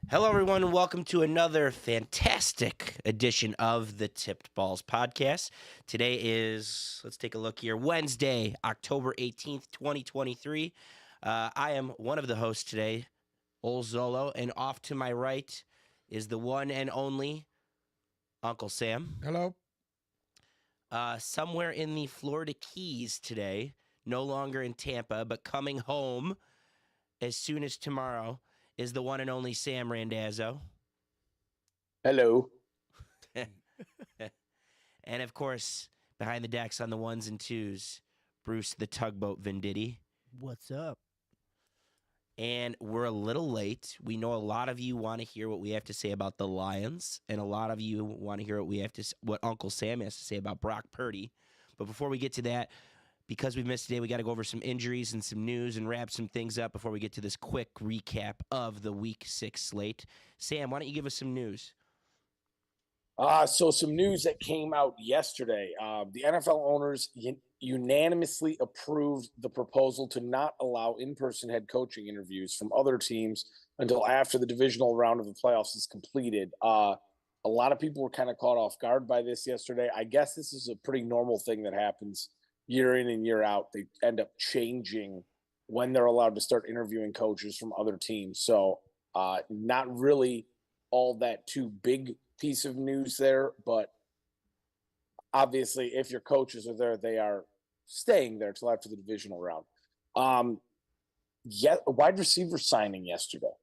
Hello, everyone, and welcome to another fantastic edition of the Tipped Balls podcast. Today is, let's take a look here, Wednesday, October 18th, 2023. I am one of the hosts today, Ol Zolo, and off to my right is the one and only Uncle Sam. Hello. Somewhere in the Florida Keys today, no longer in Tampa, but coming home as soon as tomorrow is the one and only Sam Randazzo. Hello. And of course, behind the decks on the ones and twos, Bruce the Tugboat Venditti. What's up? And we're a little late. We know a lot of you want to hear what we have to say about the Lions, and a lot of you want to hear what Uncle Sam has to say about Brock Purdy. But before we get to that, because we missed today, we got to go over some injuries and some news and wrap some things up before we get to this quick recap of the Week 6 slate. Sam, why don't you give us some news? So some news that came out yesterday. The NFL owners unanimously approved the proposal to not allow in-person head coaching interviews from other teams until after the divisional round of the playoffs is completed. A lot of people were kind of caught off guard by this yesterday. I guess this is a pretty normal thing that happens year in and year out. They end up changing when they're allowed to start interviewing coaches from other teams. So not really all that too big piece of news there, but obviously if your coaches are there, they are staying there till after the divisional round. A wide receiver signing yesterday.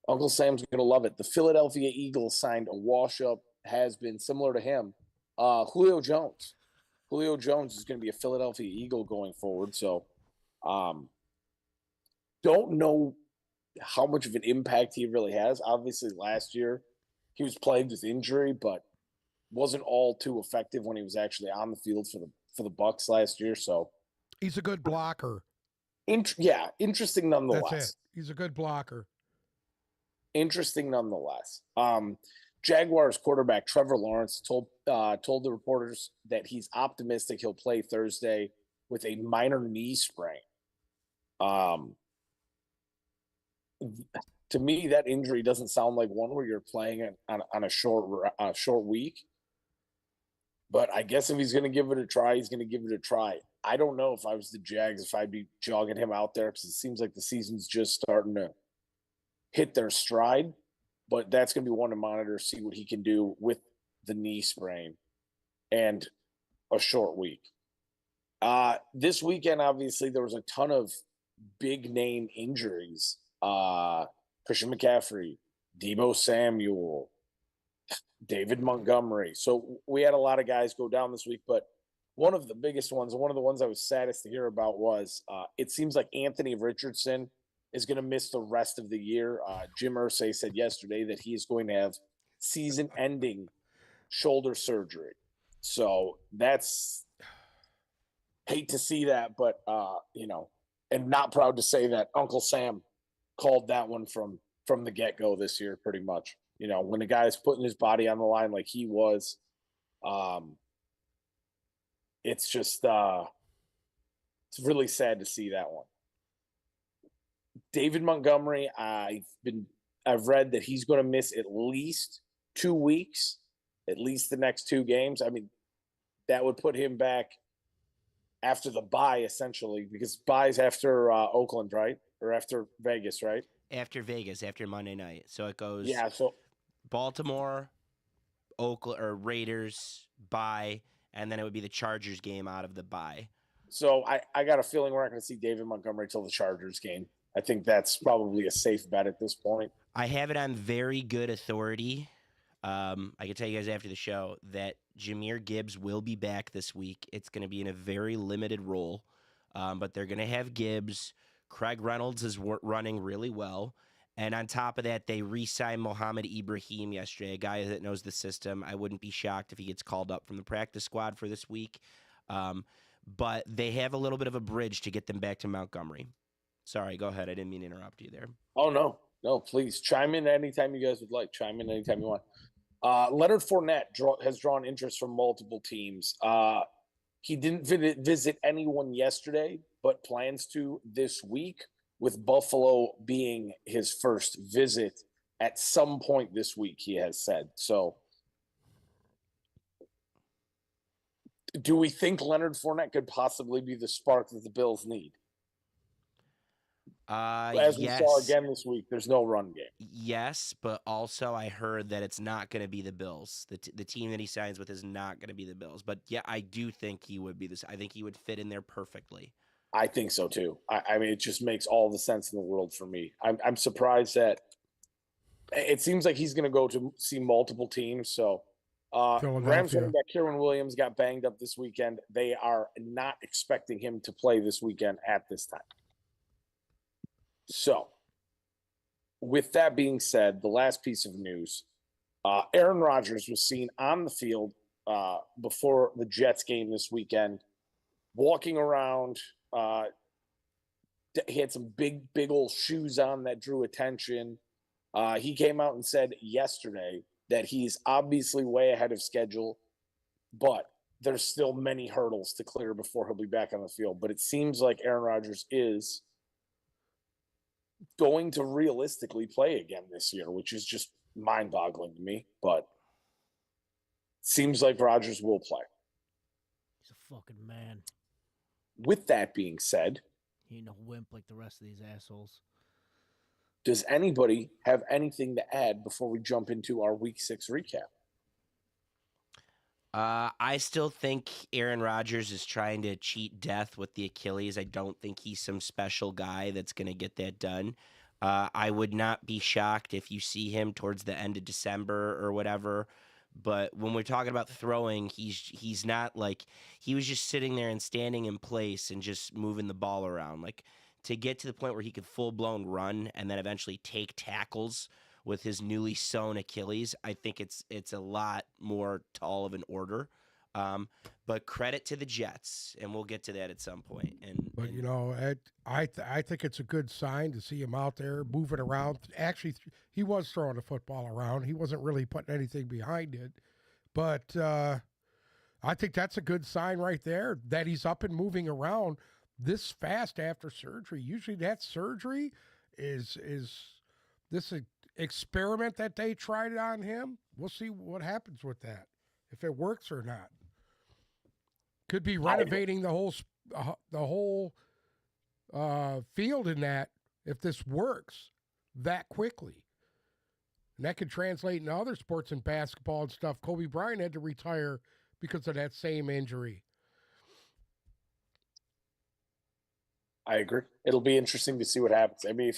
Uncle Sam's gonna love it. The Philadelphia Eagles signed a wash-up, has been similar to him, Julio Jones. Julio Jones is going to be a Philadelphia Eagle going forward. So don't know how much of an impact he really has. Obviously last year he was plagued with injury, but wasn't all too effective when he was actually on the field for the Bucs last year. So He's a good blocker. interesting nonetheless. That's it. He's a good blocker. Interesting nonetheless. Jaguars quarterback Trevor Lawrence told the reporters that he's optimistic he'll play Thursday with a minor knee sprain. To me, that injury doesn't sound like one where you're playing on a short week. But I guess if he's going to give it a try, he's going to give it a try. I don't know if I was the Jags, if I'd be jogging him out there, because it seems like the season's just starting to hit their stride. But that's going to be one to monitor, see what he can do with the knee sprain and a short week. This weekend, obviously, there was a ton of big name injuries. Christian McCaffrey, Deebo Samuel, David Montgomery. So we had a lot of guys go down this week, but one of the biggest ones, one of the ones I was saddest to hear about was it seems like Anthony Richardson is going to miss the rest of the year. Jim Irsay said yesterday that he is going to have season-ending shoulder surgery. So that's hate to see that, but and not proud to say that Uncle Sam called that one from the get-go this year, pretty much. When a guy is putting his body on the line like he was, it's just it's really sad to see that one. David Montgomery, I've read that he's going to miss at least 2 weeks, at least the next 2 games. I mean, that would put him back after the bye, essentially, because bye's after Oakland, right? Or after Vegas, right? After Vegas, after Monday night. So it goes so Baltimore, Oakland, or Raiders, bye, and then it would be the Chargers game out of the bye. So I got a feeling we're not going to see David Montgomery till the Chargers game. I think that's probably a safe bet at this point. I have it on very good authority. I can tell you guys after the show that Jahmyr Gibbs will be back this week. It's going to be in a very limited role, but they're going to have Gibbs. Craig Reynolds is running really well. And on top of that, they re-signed Mohamed Ibrahim yesterday, a guy that knows the system. I wouldn't be shocked if he gets called up from the practice squad for this week. But they have a little bit of a bridge to get them back to Montgomery. Sorry, go ahead. I didn't mean to interrupt you there. Oh, no, please. Chime in anytime you guys would like. Chime in anytime you want. Leonard Fournette has drawn interest from multiple teams. He didn't visit anyone yesterday, but plans to this week, with Buffalo being his first visit at some point this week, he has said. So do we think Leonard Fournette could possibly be the spark that the Bills need? As we saw Yes. again this week, there's no run game. Yes, but also I heard that it's not going to be the Bills. The team that he signs with is not going to be the Bills. But yeah, I do think he would be this. I think he would fit in there perfectly. I think so too. I mean, it just makes all the sense in the world for me. I'm surprised that it seems like he's going to go to see multiple teams. So Rams running back Kieran Williams got banged up this weekend. They are not expecting him to play this weekend at this time. So with that being said, the last piece of news, Aaron Rodgers was seen on the field before the Jets game this weekend, walking around. He had some big old shoes on that drew attention. He came out and said yesterday that he's obviously way ahead of schedule, but there's still many hurdles to clear before he'll be back on the field. But it seems like Aaron Rodgers is going to realistically play again this year, which is just mind-boggling to me. But seems like Rodgers will play. He's a fucking man. With that being said, He ain't no wimp like the rest of these assholes. does anybody have anything to add before we jump into our Week 6 recap? I still think Aaron Rodgers is trying to cheat death with the Achilles. I don't think he's some special guy that's going to get that done. I would not be shocked if you see him towards the end of December or whatever. But when we're talking about throwing, he's not like he was just sitting there and standing in place and just moving the ball around. Like to get to the point where he could full blown run and then eventually take tackles with his newly sewn Achilles, I think it's a lot more tall of an order. But credit to the Jets, and we'll get to that at some point. But you know, I think it's a good sign to see him out there moving around. Actually, he was throwing the football around. He wasn't really putting anything behind it. But I think that's a good sign right there that he's up and moving around this fast after surgery. Usually, that surgery is this experiment that they tried on him. We'll see what happens with that, if it works or not. Could be renovating the whole field in that if this works that quickly. And that could translate into other sports and basketball and stuff. Kobe Bryant had to retire because of that same injury. I agree. It'll be interesting to see what happens. I mean, if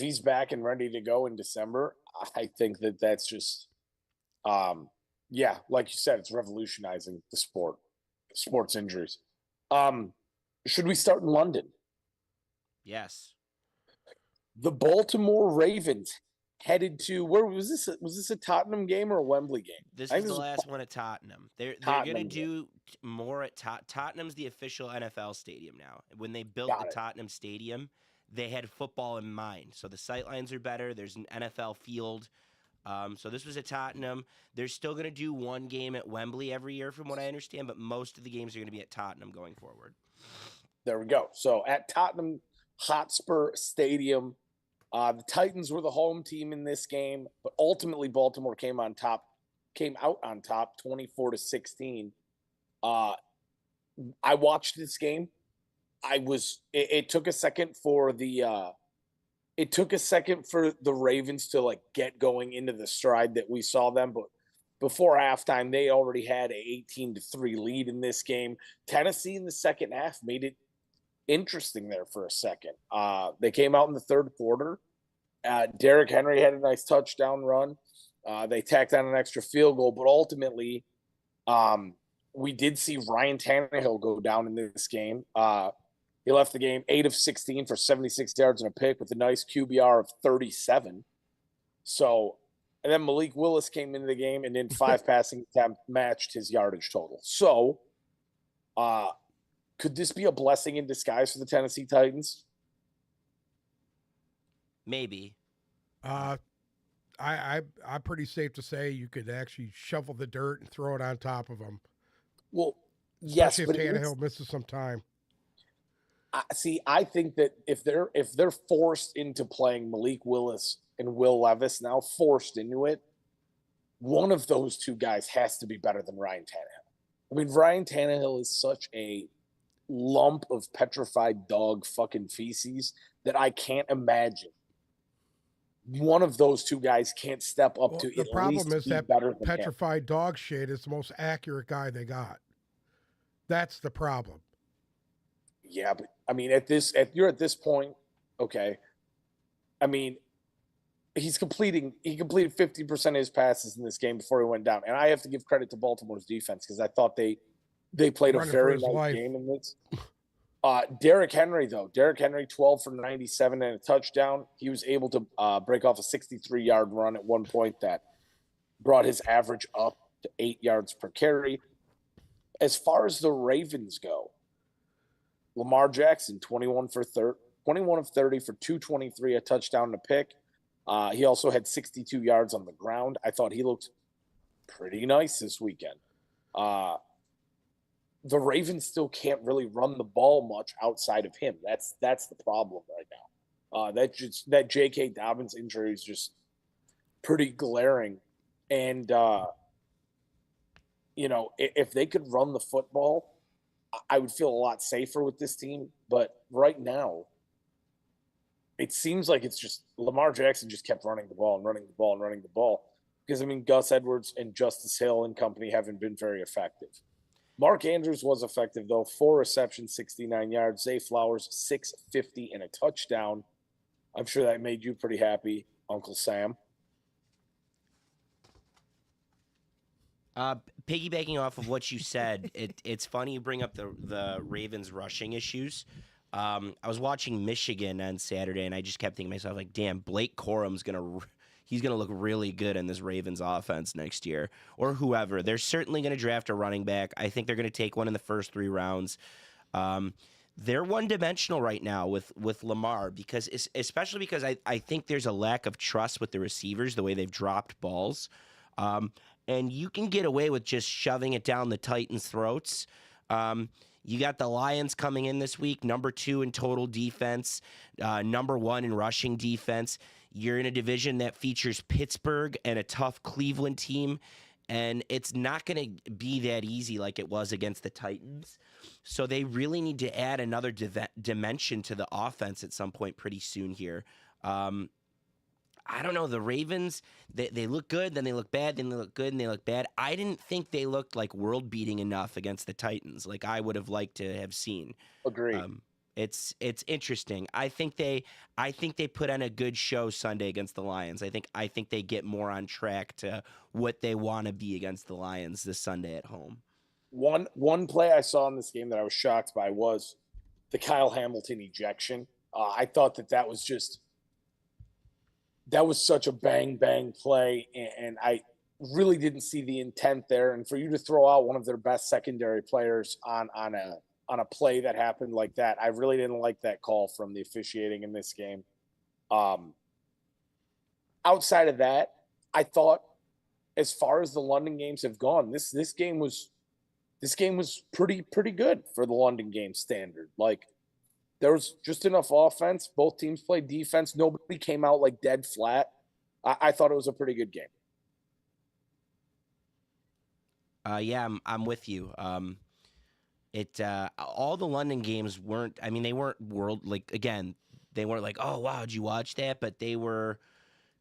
he's back and ready to go in December, I think that's just, yeah, like you said, it's revolutionizing the sports injuries. Should we start in London? Yes. The Baltimore Ravens headed to, where was this? Was this a Tottenham game or a Wembley game? This is the last one at Tottenham. They're going to do more at Tottenham's the official NFL stadium now. When they built the Tottenham stadium, they had football in mind. So the sightlines are better. There's an NFL field. So this was at Tottenham. They're still going to do one game at Wembley every year from what I understand, but most of the games are going to be at Tottenham going forward. There we go. So at Tottenham Hotspur Stadium, the Titans were the home team in this game, but ultimately Baltimore came out on top 24-16. I watched this game. It took a second for the Ravens to like get going into the stride that we saw them, but before halftime they already had a 18-3 lead in this game. Tennessee in the second half made it interesting there for a second. They came out in the third quarter. Derrick Henry had a nice touchdown run. They tacked on an extra field goal, but ultimately we did see Ryan Tannehill go down in this game. He left the game 8 of 16 for 76 yards and a pick with a nice QBR of 37. So, and then Malik Willis came into the game and in 5 passing attempts matched his yardage total. So, could this be a blessing in disguise for the Tennessee Titans? Maybe. I'm pretty safe to say you could actually shovel the dirt and throw it on top of them. Well, yes, especially if Tannehill misses some time. I think that if they're forced into playing Malik Willis and Will Levis now, forced into it, one of those two guys has to be better than Ryan Tannehill. I mean, Ryan Tannehill is such a lump of petrified dog fucking feces that I can't imagine one of those two guys can't step up Well, to the at problem least is be that better than him. petrified dog shit is the most accurate guy they got. That's the problem. Yeah, but I mean, you're at this point, okay. I mean, he completed 50% of his passes in this game before he went down. And I have to give credit to Baltimore's defense because I thought they played a Running for very his nice life. game in this. Derrick Henry, 12 for 97 and a touchdown. He was able to break off a 63-yard run at one point that brought his average up to 8 yards per carry. As far as the Ravens go, Lamar Jackson, 21 of 30 for 223, a touchdown and a pick. He also had 62 yards on the ground. I thought he looked pretty nice this weekend. The Ravens still can't really run the ball much outside of him. That's the problem right now. That J.K. Dobbins injury is just pretty glaring. And if they could run the football, I would feel a lot safer with this team. But right now, it seems like it's just Lamar Jackson just kept running the ball and running the ball and running the ball. Because, I mean, Gus Edwards and Justice Hill and company haven't been very effective. Mark Andrews was effective, though. 4 receptions, 69 yards. Zay Flowers, 650 and a touchdown. I'm sure that made you pretty happy, Uncle Sam. Piggybacking off of what you said, it's funny you bring up the Ravens rushing issues. I was watching Michigan on Saturday, and I just kept thinking to myself, like, damn, Blake Corum's he's gonna look really good in this Ravens offense next year, or whoever. They're certainly gonna draft a running back. I think they're gonna take one in the first 3 rounds. They're one-dimensional right now with Lamar especially because I think there's a lack of trust with the receivers, the way they've dropped balls. And you can get away with just shoving it down the Titans' throats. You got the Lions coming in this week, number 2 in total defense, number 1 in rushing defense. You're in a division that features Pittsburgh and a tough Cleveland team, and it's not going to be that easy like it was against the Titans. So they really need to add another dimension to the offense at some point pretty soon here. I don't know. The Ravens, they look good, then they look bad, then they look good, and they look bad. I didn't think they looked like world-beating enough against the Titans, like I would have liked to have seen. Agreed. It's interesting. I think they put on a good show Sunday against the Lions. I think they get more on track to what they want to be against the Lions this Sunday at home. One play I saw in this game that I was shocked by was the Kyle Hamilton ejection. I thought that was such a bang play, and I really didn't see the intent there. And for you to throw out one of their best secondary players on a play that happened like that, I really didn't like that call from the officiating in this game. Outside of that, I thought as far as the London games have gone, this game was pretty good for the London game standard. Like, there was just enough offense. Both teams played defense. Nobody came out like dead flat. I thought it was a pretty good game. Yeah, I'm with you. All the London games weren't. I mean, they weren't they weren't like, oh wow, did you watch that? But they were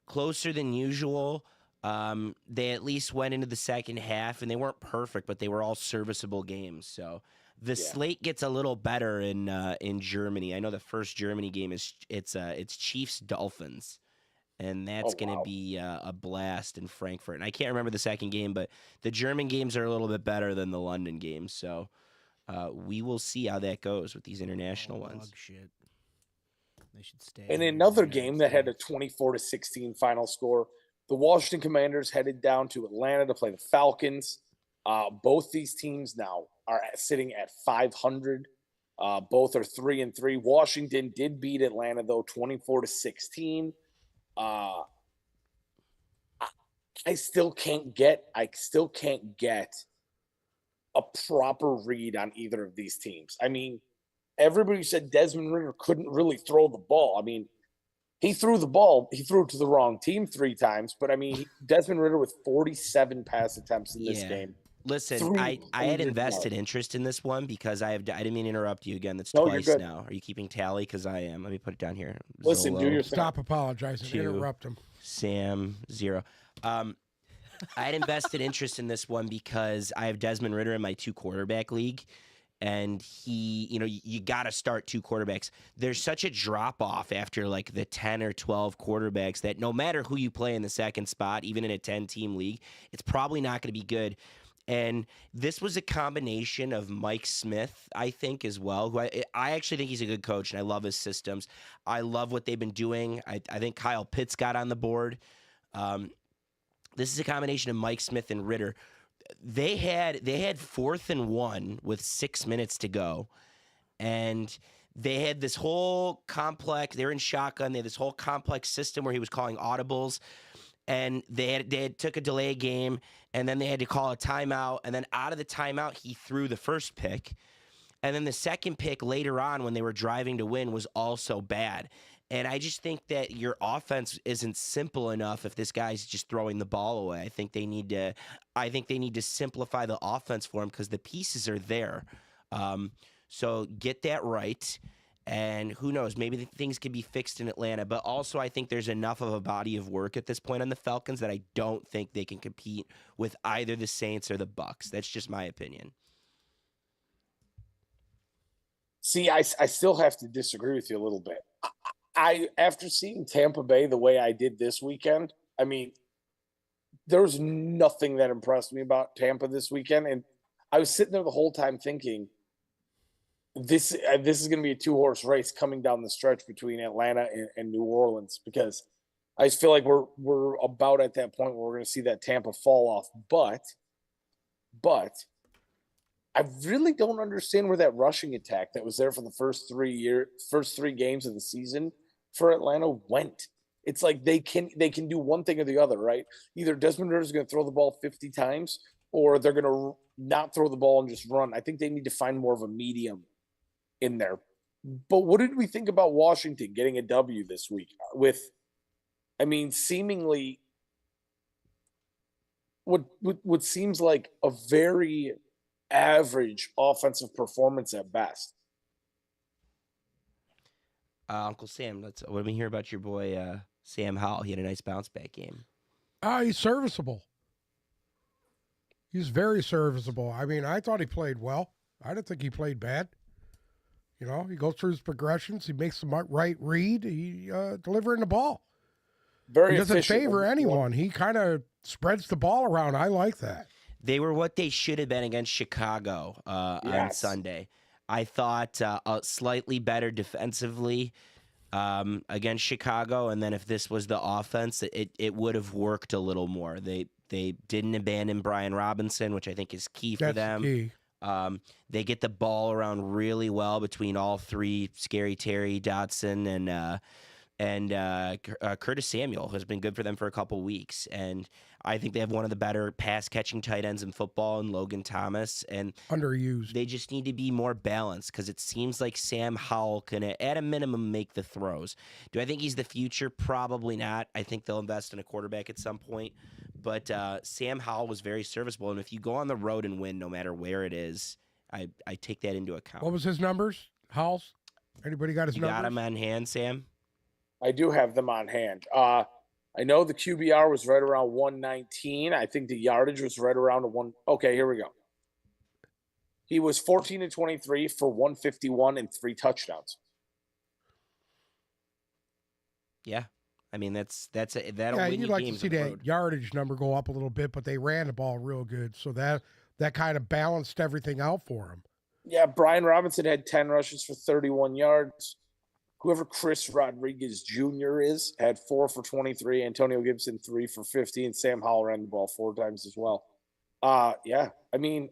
closer than usual. They at least went into the second half, and they weren't perfect, but they were all serviceable games. So the slate gets a little better in Germany. I know the first Germany game is it's Chiefs Dolphins, and that's going to be a blast in Frankfurt. And I can't remember the second game, but the German games are a little bit better than the London games. So we will see how that goes with these international ones. Shit. They should stay. In another game that had a 24-16 final score, the Washington Commanders headed down to Atlanta to play the Falcons. Both these teams now are sitting at 500. Both are 3-3. Washington did beat Atlanta though, 24-16. I still can't get a proper read on either of these teams. I mean, everybody said Desmond Ritter couldn't really throw the ball. I mean, he threw the ball. He threw it to the wrong team 3 times. But, I mean, Desmond Ritter with 47 pass attempts in this Yeah. game. Listen, I had 300 invested yards. interest in this one because I didn't mean to interrupt you again. That's No, you're twice good. now. Are you keeping tally? Because I am. Let me put it down here. Listen, do Zolo, your thing. Stop apologizing. 2, Interrupt him. Sam 0. I had invested interest in this one because I have Desmond Ritter in my 2 quarterback league. And he, you got to start 2 quarterbacks. There's such a drop off after like the 10 or 12 quarterbacks that no matter who you play in the second spot, even in a 10-team league, it's probably not going to be good. And this was a combination of Mike Smith, I think, as well, who I actually think he's a good coach, and I love his systems. I love what they've been doing. I think Kyle Pitts got on the board. This is a combination of Mike Smith and Ritter. They had 4th and 1 with 6 minutes to go, and they had this whole complex. They're in shotgun. They had this whole complex system where he was calling audibles, and they had took a delay game, and then they had to call a timeout, and then out of the timeout he threw the first pick, and then the second pick later on when they were driving to win was also bad. And I just think that your offense isn't simple enough if this guy's just throwing the ball away. I think they need to simplify the offense for him because the pieces are there. So get that right. And who knows, maybe things can be fixed in Atlanta. But also I think there's enough of a body of work at this point on the Falcons that I don't think they can compete with either the Saints or the Bucs. That's just my opinion. See, I still have to disagree with you a little bit. After seeing Tampa Bay the way I did this weekend, I mean, there's nothing that impressed me about Tampa this weekend, and I was sitting there the whole time thinking, this is going to be a 2-horse race coming down the stretch between Atlanta and New Orleans because I just feel like we're about at that point where we're going to see that Tampa fall off. But I really don't understand where that rushing attack that was there for the first 3 games of the season for Atlanta went. It's like they can do one thing or the other, right? Either Desmond Ritter is going to throw the ball 50 times or they're going to not throw the ball and just run. I think they need to find more of a medium in there. But what did we think about Washington getting a W this week with, I mean, seemingly what seems like a very average offensive performance at best? Uncle Sam, let me hear about your boy Sam Howell. He had a nice bounce back game. He's serviceable. He's very serviceable. I mean, I thought he played well. I didn't think he played bad. He goes through his progressions. He makes the right read. He delivering the ball. Very he doesn't efficient. favor anyone. He kind of spreads the ball around. I like that. They were what they should have been against Chicago on Sunday. I thought slightly better defensively against Chicago, and then if this was the offense, it would have worked a little more. They didn't abandon Brian Robinson, which I think is key for them. Key. They get the ball around really well between all 3, Scary Terry, Dotson, and Curtis Samuel has been good for them for a couple weeks. And I think they have one of the better pass-catching tight ends in football in Logan Thomas. And underused. They just need to be more balanced because it seems like Sam Howell can, at a minimum, make the throws. Do I think he's the future? Probably not. I think they'll invest in a quarterback at some point. But Sam Howell was very serviceable. And if you go on the road and win, no matter where it is, I take that into account. What was his numbers? Howell's? Anybody got his numbers? You got him on hand, Sam? I do have them on hand. I know the QBR was right around 119. I think the yardage was right around a 1. Okay, here we go. He was 14-23 for 151 and 3 touchdowns. Yeah. I mean, that'll yeah, win you'd you like games to see on the that road. yardage number go up a little bit, but they ran the ball real good. So that kind of balanced everything out for him. Yeah, Brian Robinson had 10 rushes for 31 yards. Whoever Chris Rodriguez Jr. is had 4 for 23. Antonio Gibson 3 for 15. Sam Howell ran the ball 4 times as well. Yeah, I mean,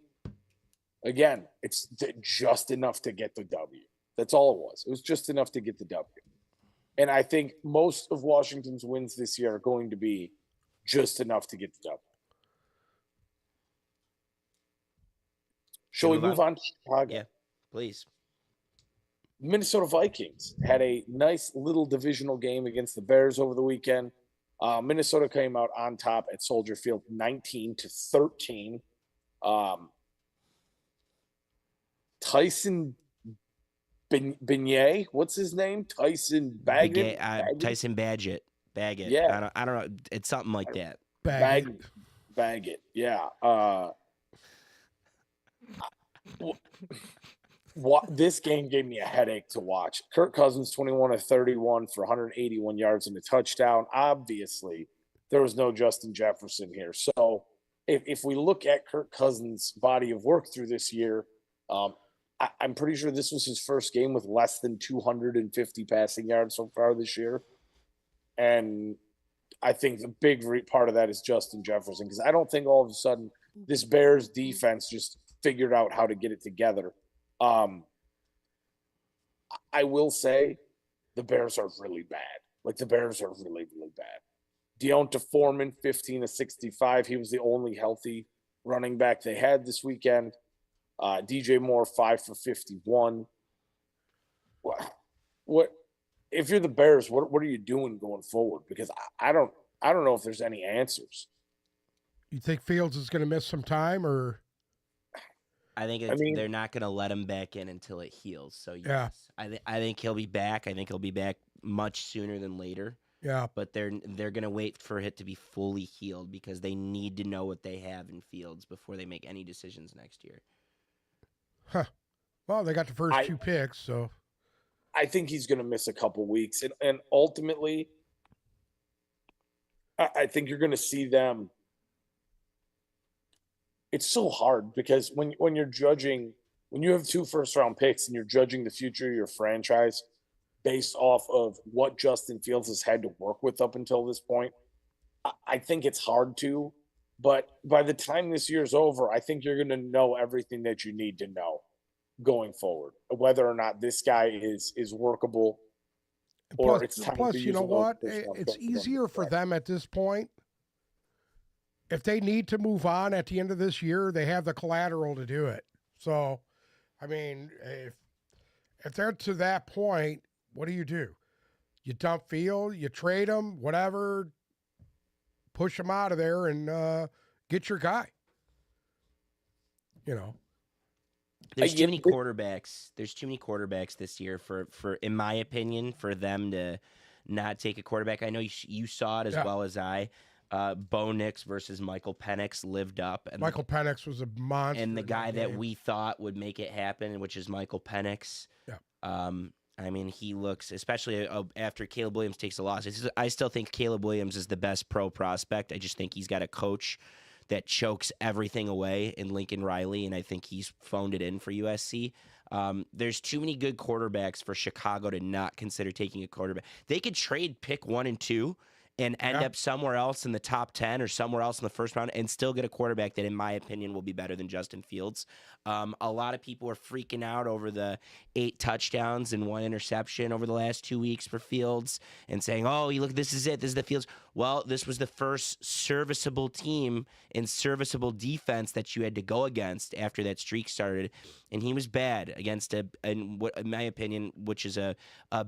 again, it's just enough to get the W. That's all it was. It was just enough to get the W. And I think most of Washington's wins this year are going to be just enough to get the W. Shall we move on to Chicago? Yeah, please. Minnesota Vikings had a nice little divisional game against the Bears over the weekend. Minnesota came out on top at Soldier Field 19-13. Tyson Beignet, what's his name? Tyson Baggett? Tyson Badgett. Baggett. Yeah. I don't know. It's something like that. Baggett. Yeah. What this game gave me a headache to watch. Kirk Cousins 21-31 for 181 yards and a touchdown. Obviously, there was no Justin Jefferson here. So if we look at Kirk Cousins' body of work through this year, I'm pretty sure this was his first game with less than 250 passing yards so far this year. And I think the big part of that is Justin Jefferson, because I don't think all of a sudden this Bears defense just figured out how to get it together. I will say the Bears are really bad. Like, the Bears are really, really bad. Deonta Foreman, 15-65. He was the only healthy running back they had this weekend. DJ Moore, 5 for 51. What if you're the Bears? What are you doing going forward? Because I don't know if there's any answers. You think Fields is going to miss some time, or? I think they're not going to let him back in until it heals. So yes, Yeah. I think he'll be back. I think he'll be back much sooner than later. Yeah. But they're going to wait for it to be fully healed, because they need to know what they have in Fields before they make any decisions next year. Huh. Well, they got the first 2 picks, so I think he's going to miss a couple weeks, and ultimately, I think you're going to see them. It's so hard because when you're judging, when you have 2 first-round picks and you're judging the future of your franchise based off of what Justin Fields has had to work with up until this point, I think it's hard to. But by the time this year's over, I think you're going to know everything that you need to know going forward, whether or not this guy is workable, or it's time plus, to you use know what? a It's easier for them at this point. If they need to move on at the end of this year, they have the collateral to do it. So, I mean, if they're to that point, what do? You dump Field, you trade them, whatever, push them out of there, and get your guy. You know. There's too many quarterbacks. There's too many quarterbacks this year for in my opinion, for them to not take a quarterback. I know you saw it as well as I. Bo Nix versus Michael Penix lived up. And Michael Penix was a monster. And the guy that we thought would make it happen, which is Michael Penix. Yeah. I mean, he looks, especially after Caleb Williams takes a loss. I still think Caleb Williams is the best pro prospect. I just think he's got a coach that chokes everything away in Lincoln Riley, and I think he's phoned it in for USC. There's too many good quarterbacks for Chicago to not consider taking a quarterback. They could trade pick 1 and 2 and end up somewhere else in the top 10 or somewhere else in the first round and still get a quarterback that, in my opinion, will be better than Justin Fields. A lot of people are freaking out over the 8 touchdowns and 1 interception over the last 2 weeks for Fields and saying, oh, look, this is it. This is the Fields. Well, this was the first serviceable team and serviceable defense that you had to go against after that streak started. And he was bad against in my opinion, which is a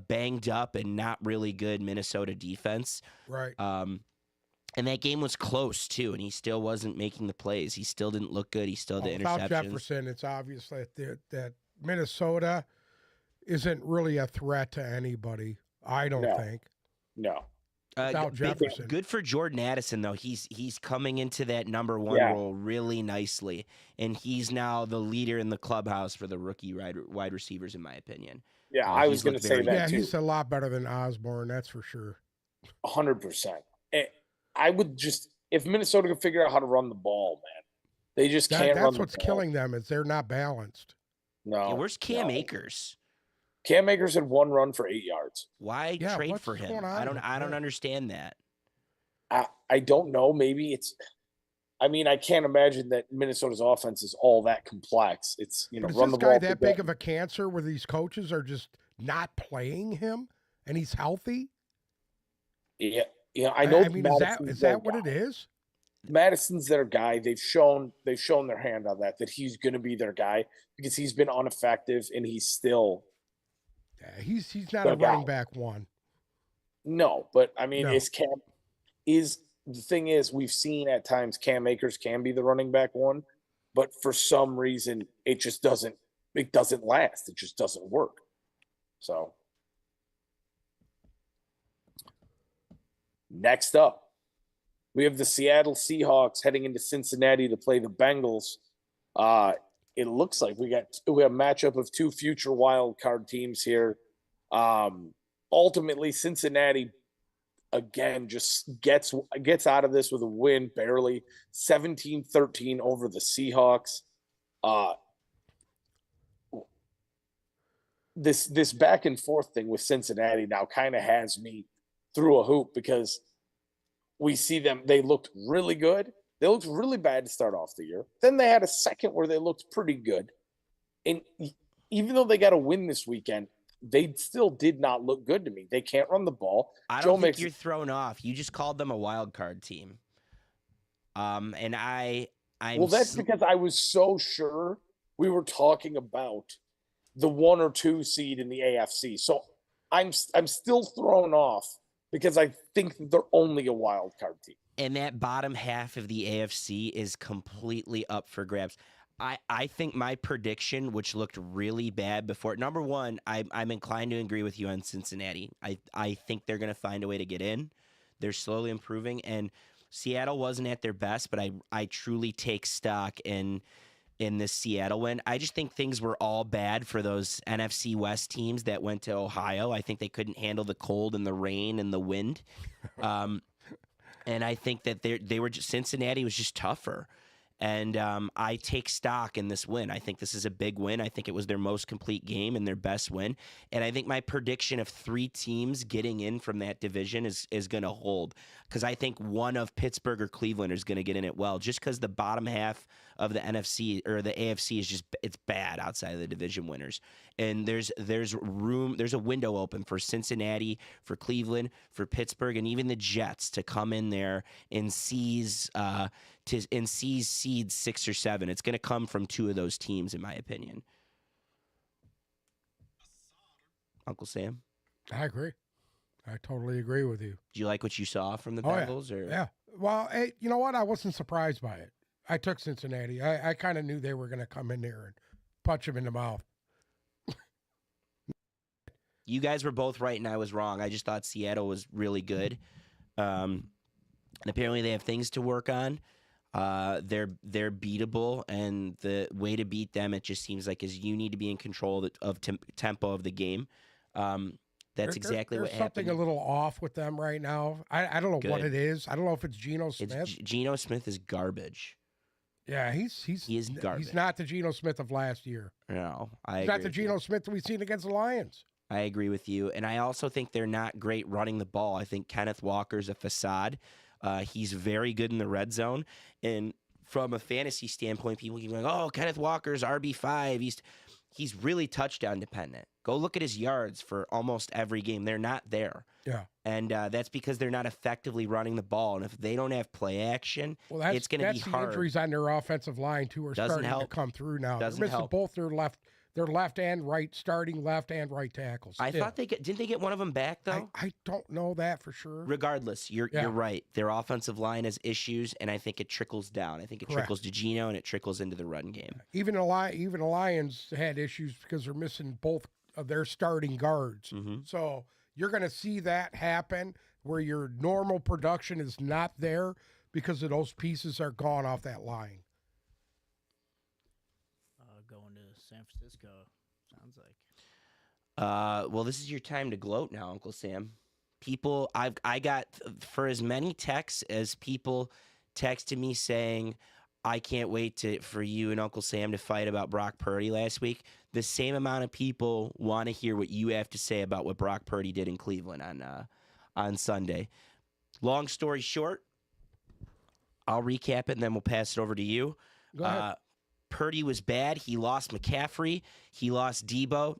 banged up and not really good Minnesota defense. Right. And that game was close too, and he still wasn't making the plays. He still didn't look good. He still did interceptions. Without Jefferson, it's obvious that Minnesota isn't really a threat to anybody. I don't think. No. Without Jefferson. Good for Jordan Addison, though. He's coming into that number 1 role really nicely, and he's now the leader in the clubhouse for the rookie wide receivers, in my opinion. Yeah, I was going to say that too. Yeah, he's a lot better than Osborne, that's for sure. 100%. I would just, if Minnesota could figure out how to run the ball, man, they just can't run the ball. That's what's killing them, is they're not balanced. No. Yeah, where's Cam Akers? Cam Akers had 1 run for 8 yards. Why trade for him? I don't understand that. I don't know. Maybe it's. I mean, I can't imagine that Minnesota's offense is all that complex. It's but run is the ball. This guy that big of a cancer where these coaches are just not playing him, and he's healthy? Yeah, I know. I mean, is that what it is? Madison's their guy. They've shown their hand on that he's going to be their guy because he's been ineffective and he's still Yeah, he's not a Dug running out. back one. No, but I mean, No. is the thing is we've seen at times Cam Akers can be the running back one, but for some reason it just doesn't last. It just doesn't work. So next up, we have the Seattle Seahawks heading into Cincinnati to play the Bengals. It looks like we have a matchup of two future wild card teams here. Ultimately, Cincinnati again just gets out of this with a win, barely 17-13 over the Seahawks. This back and forth thing with Cincinnati now kind of has me through a hoop because we see them. They looked really good. They looked really bad to start off the year. Then they had a second where they looked pretty good. And even though they got a win this weekend, they still did not look good to me. They can't run the ball. I don't think you're thrown off. You just called them a wild card team. And I'm that's because I was so sure we were talking about the 1 or 2 seed in the AFC. So I'm still thrown off because I think that they're only a wild card team. And that bottom half of the AFC is completely up for grabs. I think my prediction, which looked really bad before, number one, I'm inclined to agree with you on Cincinnati. I think they're going to find a way to get in. They're slowly improving, and Seattle wasn't at their best, but I truly take stock in this Seattle win. I just think things were all bad for those NFC West teams that went to Ohio. I think they couldn't handle the cold and the rain and the wind. And I think that Cincinnati was just tougher. And I take stock in this win. I think this is a big win. I think it was their most complete game and their best win. And I think my prediction of 3 teams getting in from that division is going to hold, because I think one of Pittsburgh or Cleveland is going to get in it well, just because the bottom half of the NFC or the AFC is it's bad outside of the division winners. And there's a window open for Cincinnati, for Cleveland, for Pittsburgh, and even the Jets to come in there and seize seeds 6 or 7. It's going to come from 2 of those teams, in my opinion. Uncle Sam? I agree. I totally agree with you. Do you like what you saw from the Bengals? Yeah. Or? Yeah. Well, hey, you know what? I wasn't surprised by it. I took Cincinnati. I kind of knew they were going to come in there and punch him in the mouth. You guys were both right, and I was wrong. I just thought Seattle was really good. And apparently they have things to work on. They're beatable, and the way to beat them, it just seems like, is you need to be in control of tempo of the game. That's exactly what happened. There's something a little off with them right now. I don't know what it is. I don't know if it's Geno Smith. Geno Smith is garbage. Yeah, he is garbage. He's not the Geno Smith of last year. No, he's not the Geno Smith we've seen against the Lions. I agree with you, and I also think they're not great running the ball. I think Kenneth Walker's a facade. He's very good in the red zone, and from a fantasy standpoint, people keep going, "Oh, Kenneth Walker's RB5. He's really touchdown dependent. Go look at his yards for almost every game. They're not there. Yeah. And that's because they're not effectively running the ball. And if they don't have play action, it's going to be hard. That's the injuries on their offensive line, too, are starting to come through now. They're missing both their left and right, starting left and right tackles. I thought didn't they get one of them back, though? I don't know that for sure. Regardless, you're right. Their offensive line has issues, and I think it trickles down. I think it trickles to Geno, and it trickles into the run game. Even the Lions had issues because they're missing both of their starting guards. Mm-hmm. So you're going to see that happen where your normal production is not there because of those pieces are gone off that line. Going to San Francisco, sounds like. Well, this is your time to gloat now, Uncle Sam. People, I got, for as many texts as people texted me saying, I can't wait for you and Uncle Sam to fight about Brock Purdy last week, the same amount of people want to hear what you have to say about what Brock Purdy did in Cleveland on Sunday. Long story short, I'll recap it, and then we'll pass it over to you. Go ahead. Purdy was bad. He lost McCaffrey. He lost Debo.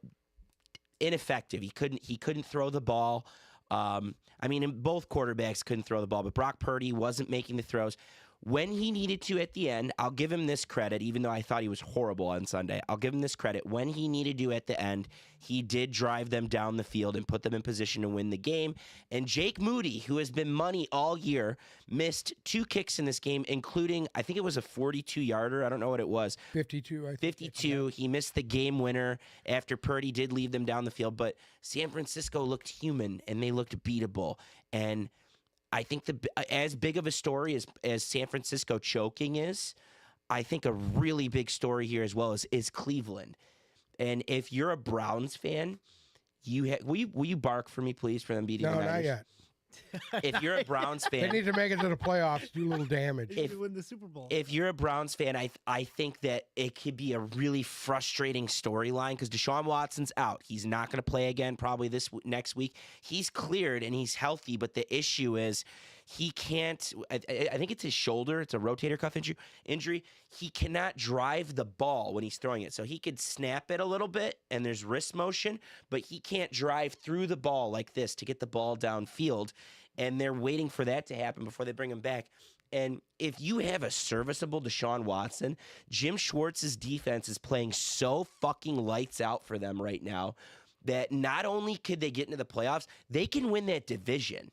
Ineffective. He couldn't throw the ball. Both quarterbacks couldn't throw the ball, but Brock Purdy wasn't making the throws. when he needed to at the end, I'll give him this credit, even though I thought he was horrible on Sunday. I'll give him this credit. When he needed to at the end, he did drive them down the field and put them in position to win the game. And Jake Moody, who has been money all year, missed 2 kicks in this game, including, I think it was a 42-yarder. I don't know what it was. 52, I think. 52. He missed the game winner after Purdy did leave them down the field. But San Francisco looked human, and they looked beatable. And I think as big of a story as San Francisco choking is, I think a really big story here as well is Cleveland. And if you're a Browns fan, will you bark for me, please, for them beating the Niners? No, not yet. If you're a Browns fan, they need to make it to the playoffs, do a little damage. They need to win the Super Bowl. If you're a Browns fan, I think that it could be a really frustrating storyline because Deshaun Watson's out. He's not going to play again probably next week. He's cleared and he's healthy, but the issue is he can't. I think it's his shoulder. It's a rotator cuff injury. He cannot drive the ball when he's throwing it. So he could snap it a little bit and there's wrist motion, but he can't drive through the ball like this to get the ball downfield. And they're waiting for that to happen before they bring him back. And if you have a serviceable Deshaun Watson, Jim Schwartz's defense is playing so fucking lights out for them right now that not only could they get into the playoffs, they can win that division.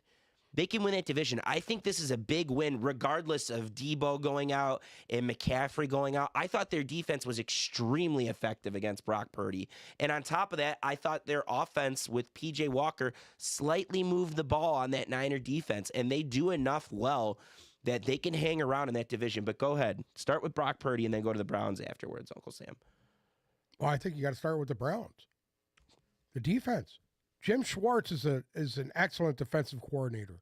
They can win that division. I think this is a big win, regardless of Debo going out and McCaffrey going out. I thought their defense was extremely effective against Brock Purdy. And on top of that, I thought their offense with P.J. Walker slightly moved the ball on that Niner defense. And they do enough well that they can hang around in that division. But go ahead. Start with Brock Purdy and then go to the Browns afterwards, Uncle Sam. Well, I think you got to start with the Browns. The defense. Jim Schwartz is an excellent defensive coordinator.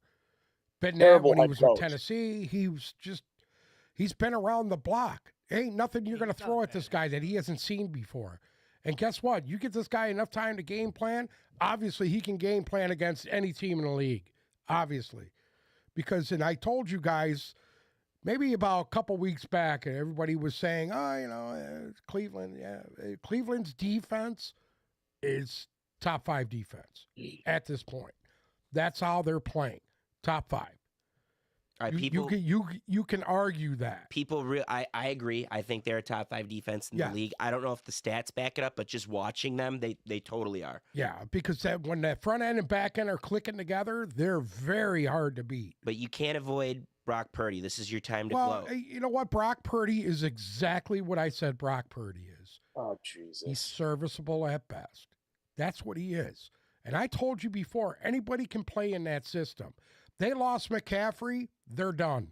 Been there when he was with Tennessee. He's been around the block. Ain't nothing you're going to throw at this guy that he hasn't seen before. And guess what? You get this guy enough time to game plan, obviously he can game plan against any team in the league. Obviously. Because, and I told you guys, maybe about a couple weeks back, and everybody was saying, Cleveland, Cleveland's defense is top 5 defense at this point. That's how they're playing. Top 5. You can argue that. I agree. I think they're a top 5 defense in the league. I don't know if the stats back it up, but just watching them, they totally are. Yeah, because when that front end and back end are clicking together, they're very hard to beat. But you can't avoid Brock Purdy. This is your time to blow. Well, you know what? Brock Purdy is exactly what I said Brock Purdy is. Oh, Jesus. He's serviceable at best. That's what he is. And I told you before, anybody can play in that system. They lost McCaffrey, they're done.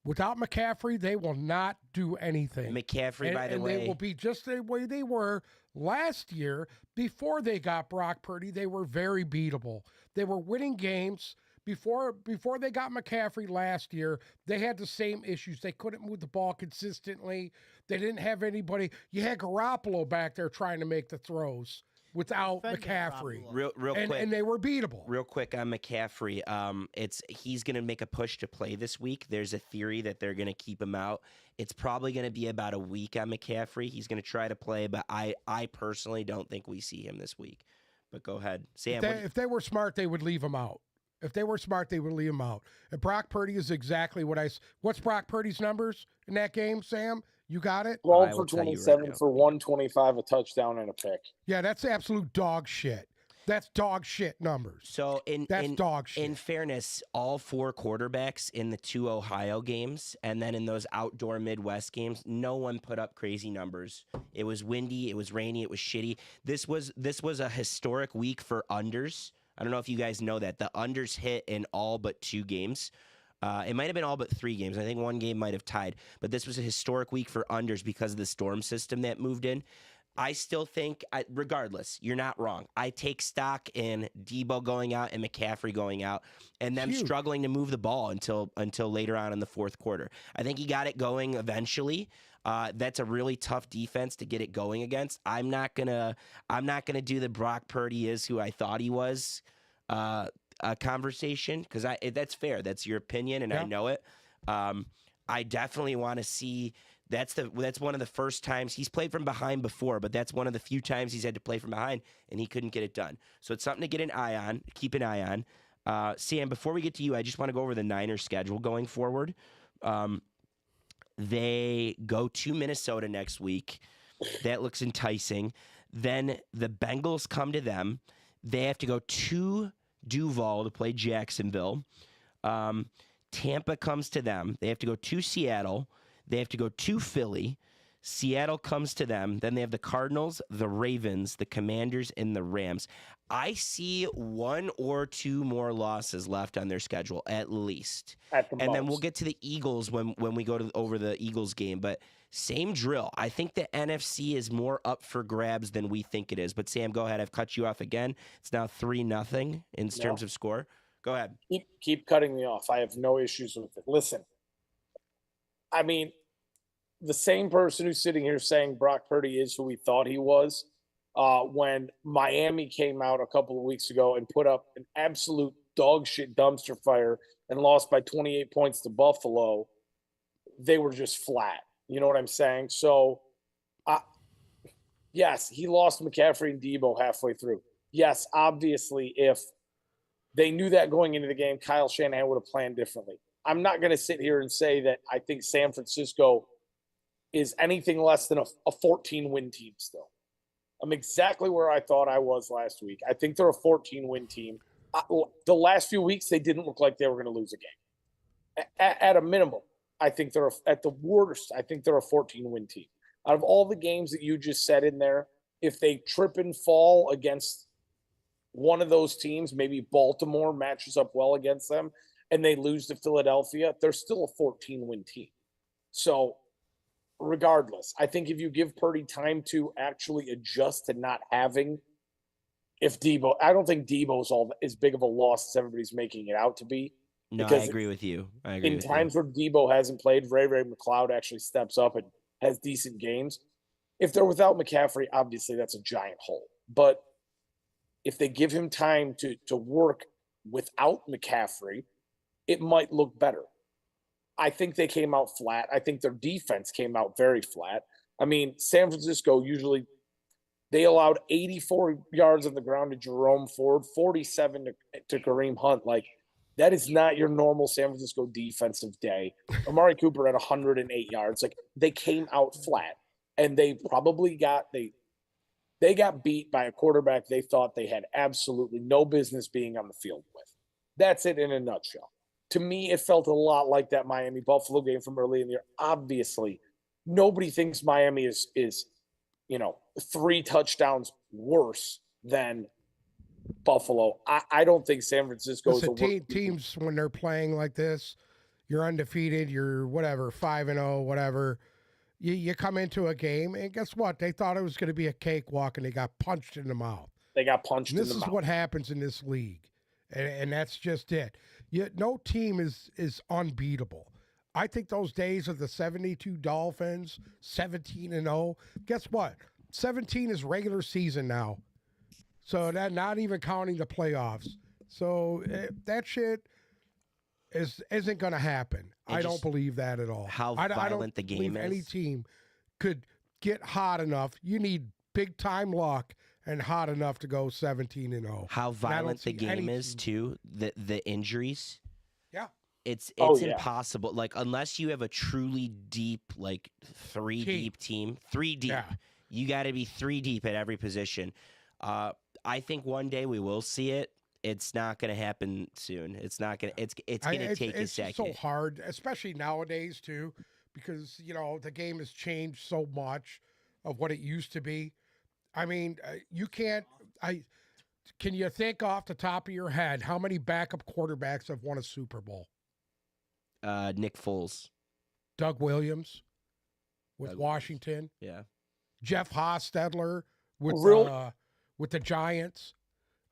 Without McCaffrey, they will not do anything. McCaffrey, by the way. They will be just the way they were last year. Before they got Brock Purdy, they were very beatable. They were winning games. Before they got McCaffrey last year, they had the same issues. They couldn't move the ball consistently. They didn't have anybody. You had Garoppolo back there trying to make the throws without McCaffrey. Real quick. And they were beatable. Real quick on McCaffrey. He's going to make a push to play this week. There's a theory that they're going to keep him out. It's probably going to be about a week on McCaffrey. He's going to try to play, but I personally don't think we see him this week. But go ahead. Sam. If they were smart, they would leave him out. If they were smart, they would leave him out. And Brock Purdy is exactly what's Brock Purdy's numbers in that game, Sam? You got it? 12 for 27 for 125, a touchdown, and a pick. Yeah, that's absolute dog shit. That's dog shit numbers. So dog shit. In fairness, all 4 quarterbacks in the 2 Ohio games and then in those outdoor Midwest games, no one put up crazy numbers. It was windy, it was rainy, it was shitty. This was a historic week for unders. I don't know if you guys know that. The unders hit in all but 2 games. It might have been all but 3 games. I think 1 game might have tied. But this was a historic week for unders because of the storm system that moved in. I still think, regardless, you're not wrong. I take stock in Debo going out and McCaffrey going out and them struggling to move the ball until later on in the 4th quarter. I think he got it going eventually. That's a really tough defense to get it going against. I'm not gonna do the Brock Purdy is who I thought he was conversation because that's fair. That's your opinion, and I know it. I definitely want to see. That's one of the first times he's played from behind before, but that's one of the few times he's had to play from behind, and he couldn't get it done. So it's something to keep an eye on. Sam, before we get to you, I just want to go over the Niners schedule going forward. They go to Minnesota next week. That looks enticing. Then the Bengals come to them. They have to go to Duval to play Jacksonville. Tampa comes to them. They have to go to Seattle. They have to go to Philly. Seattle comes to them. Then they have the Cardinals, the Ravens, the Commanders, and the Rams. I see one or two more losses left on their schedule, at least. And then we'll get to the Eagles when we go over the Eagles game. But same drill. I think the NFC is more up for grabs than we think it is. But Sam, go ahead. I've cut you off again. It's now 3-0 in terms of score. Go ahead. Keep cutting me off. I have no issues with it. Listen, I mean, the same person who's sitting here saying Brock Purdy is who we thought he was, when Miami came out a couple of weeks ago and put up an absolute dog shit dumpster fire and lost by 28 points to Buffalo, they were just flat. You know what I'm saying? So, yes, he lost McCaffrey and Debo halfway through. Yes, obviously, if they knew that going into the game, Kyle Shanahan would have planned differently. I'm not going to sit here and say that I think San Francisco is anything less than a 14-win team still. I'm exactly where I thought I was last week. I think they're a 14-win team. The last few weeks, they didn't look like they were going to lose a game. At a minimum, I think they're at the worst, I think they're a 14-win team. Out of all the games that you just said in there, if they trip and fall against one of those teams, maybe Baltimore matches up well against them, and they lose to Philadelphia, they're still a 14-win team. So regardless, I think if you give Purdy time to actually adjust to not having, I don't think Debo's all as big of a loss as everybody's making it out to be. No, I agree with you. In times where Debo hasn't played, Ray McLeod actually steps up and has decent games. If they're without McCaffrey, obviously that's a giant hole. But if they give him time to work without McCaffrey, it might look better. I think they came out flat. I think their defense came out very flat. I mean, San Francisco usually they allowed 84 yards on the ground to Jerome Ford, 47 to Kareem Hunt. Like, that is not your normal San Francisco defensive day. Amari Cooper had 108 yards. Like, they came out flat, and they probably got they got beat by a quarterback they thought they had absolutely no business being on the field with. That's it in a nutshell. To me, it felt a lot like that Miami-Buffalo game from early in the year. Obviously, nobody thinks Miami is 3 touchdowns worse than Buffalo. I don't think San Francisco is a teams when they're playing like this, you're undefeated, you're whatever, 5-0, whatever. You come into a game, and guess what? They thought it was going to be a cakewalk, and they got punched in the mouth. They got punched in the mouth. This is what happens in this league, and that's just it. No team is unbeatable. I think those days of the 72 Dolphins, 17-0, guess what? 17 is regular season now. So that not even counting the playoffs. So that shit isn't going to happen. I don't believe that at all. How violent I don't the game is. Any team could get hot enough. You need big time luck and hot enough to go 17-0. How violent the game is too. The injuries. Yeah. It's impossible. Like, unless you have a truly deep, like 3 deep team, 3 deep. Yeah. You got to be 3 deep at every position. I think one day we will see it. It's not going to happen soon. It's not going to. It's going to take a second. It's so hard, especially nowadays too, because the game has changed so much of what it used to be. I mean, you can't. Can you think off the top of your head how many backup quarterbacks have won a Super Bowl? Nick Foles, Doug Williams with Washington. Yeah. Jeff Hostetler with the Giants.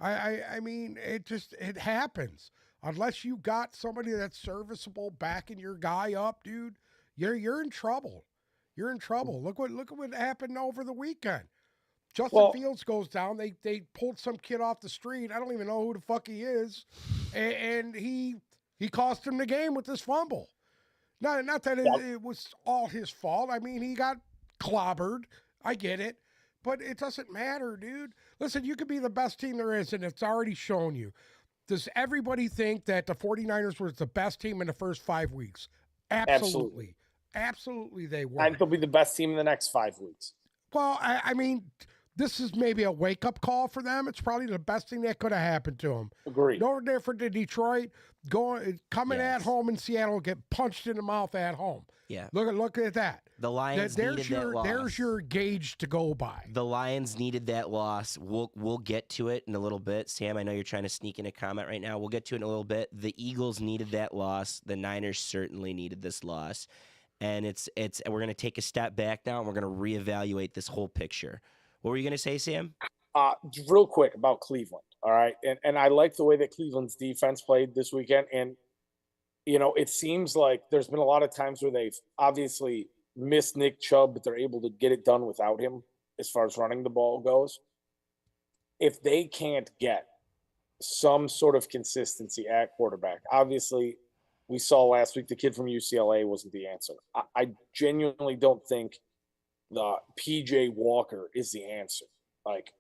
I mean, it happens. Unless you got somebody that's serviceable backing your guy up, dude, you're in trouble. You're in trouble. Look what happened over the weekend. Justin Fields goes down. They pulled some kid off the street. I don't even know who the fuck he is, and he cost him the game with this fumble. Not that it was all his fault. I mean, he got clobbered. I get it. But it doesn't matter, dude. Listen, you could be the best team there is, and it's already shown you. Does everybody think that the 49ers were the best team in the first 5 weeks? Absolutely. Absolutely, they were. I think they'll be the best team in the next 5 weeks. Well, I mean, this is maybe a wake up call for them. It's probably the best thing that could have happened to them. Agreed. No different than Detroit coming at Yes. home in Seattle, get punched in the mouth at home. Yeah. Look at that. The Lions needed that loss. There's your gauge to go by. The Lions needed that loss. We'll get to it in a little bit. Sam, I know you're trying to sneak in a comment right now. We'll get to it in a little bit. The Eagles needed that loss. The Niners certainly needed this loss. And we're going to take a step back now, and we're going to reevaluate this whole picture. What were you going to say, Sam? Real quick about Cleveland. All right. And I like the way that Cleveland's defense played this weekend. And, it seems like there's been a lot of times where they've obviously missed Nick Chubb, but they're able to get it done without him as far as running the ball goes. If they can't get some sort of consistency at quarterback, obviously we saw last week the kid from UCLA wasn't the answer. I genuinely don't think the PJ Walker is the answer. Like,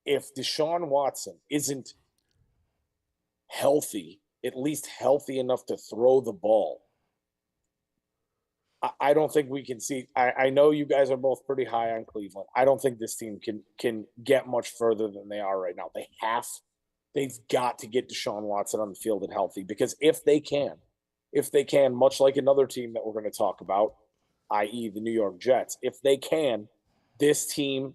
if Deshaun Watson isn't healthy, at least healthy enough to throw the ball, I don't think we can see. I know you guys are both pretty high on Cleveland. I don't think this team can get much further than they are right now. They've got to get Deshaun Watson on the field and healthy, because if they can, much like another team that we're going to talk about, i.e. the New York Jets, if they can, this team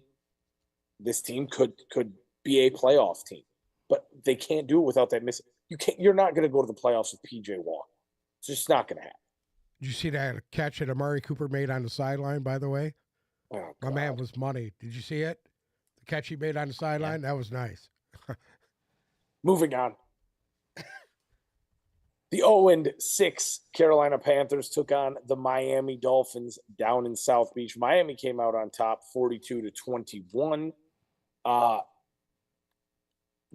could be a playoff team. But they can't do it without that missing. You're not going to go to the playoffs with PJ Walker. It's just not going to happen. Did you see that catch that Amari Cooper made on the sideline, by the way? Oh, My man was money. Did you see it? The catch he made on the sideline? Yeah. That was nice. Moving on. The 0-6 Carolina Panthers took on the Miami Dolphins down in South Beach. Miami came out on top 42-21.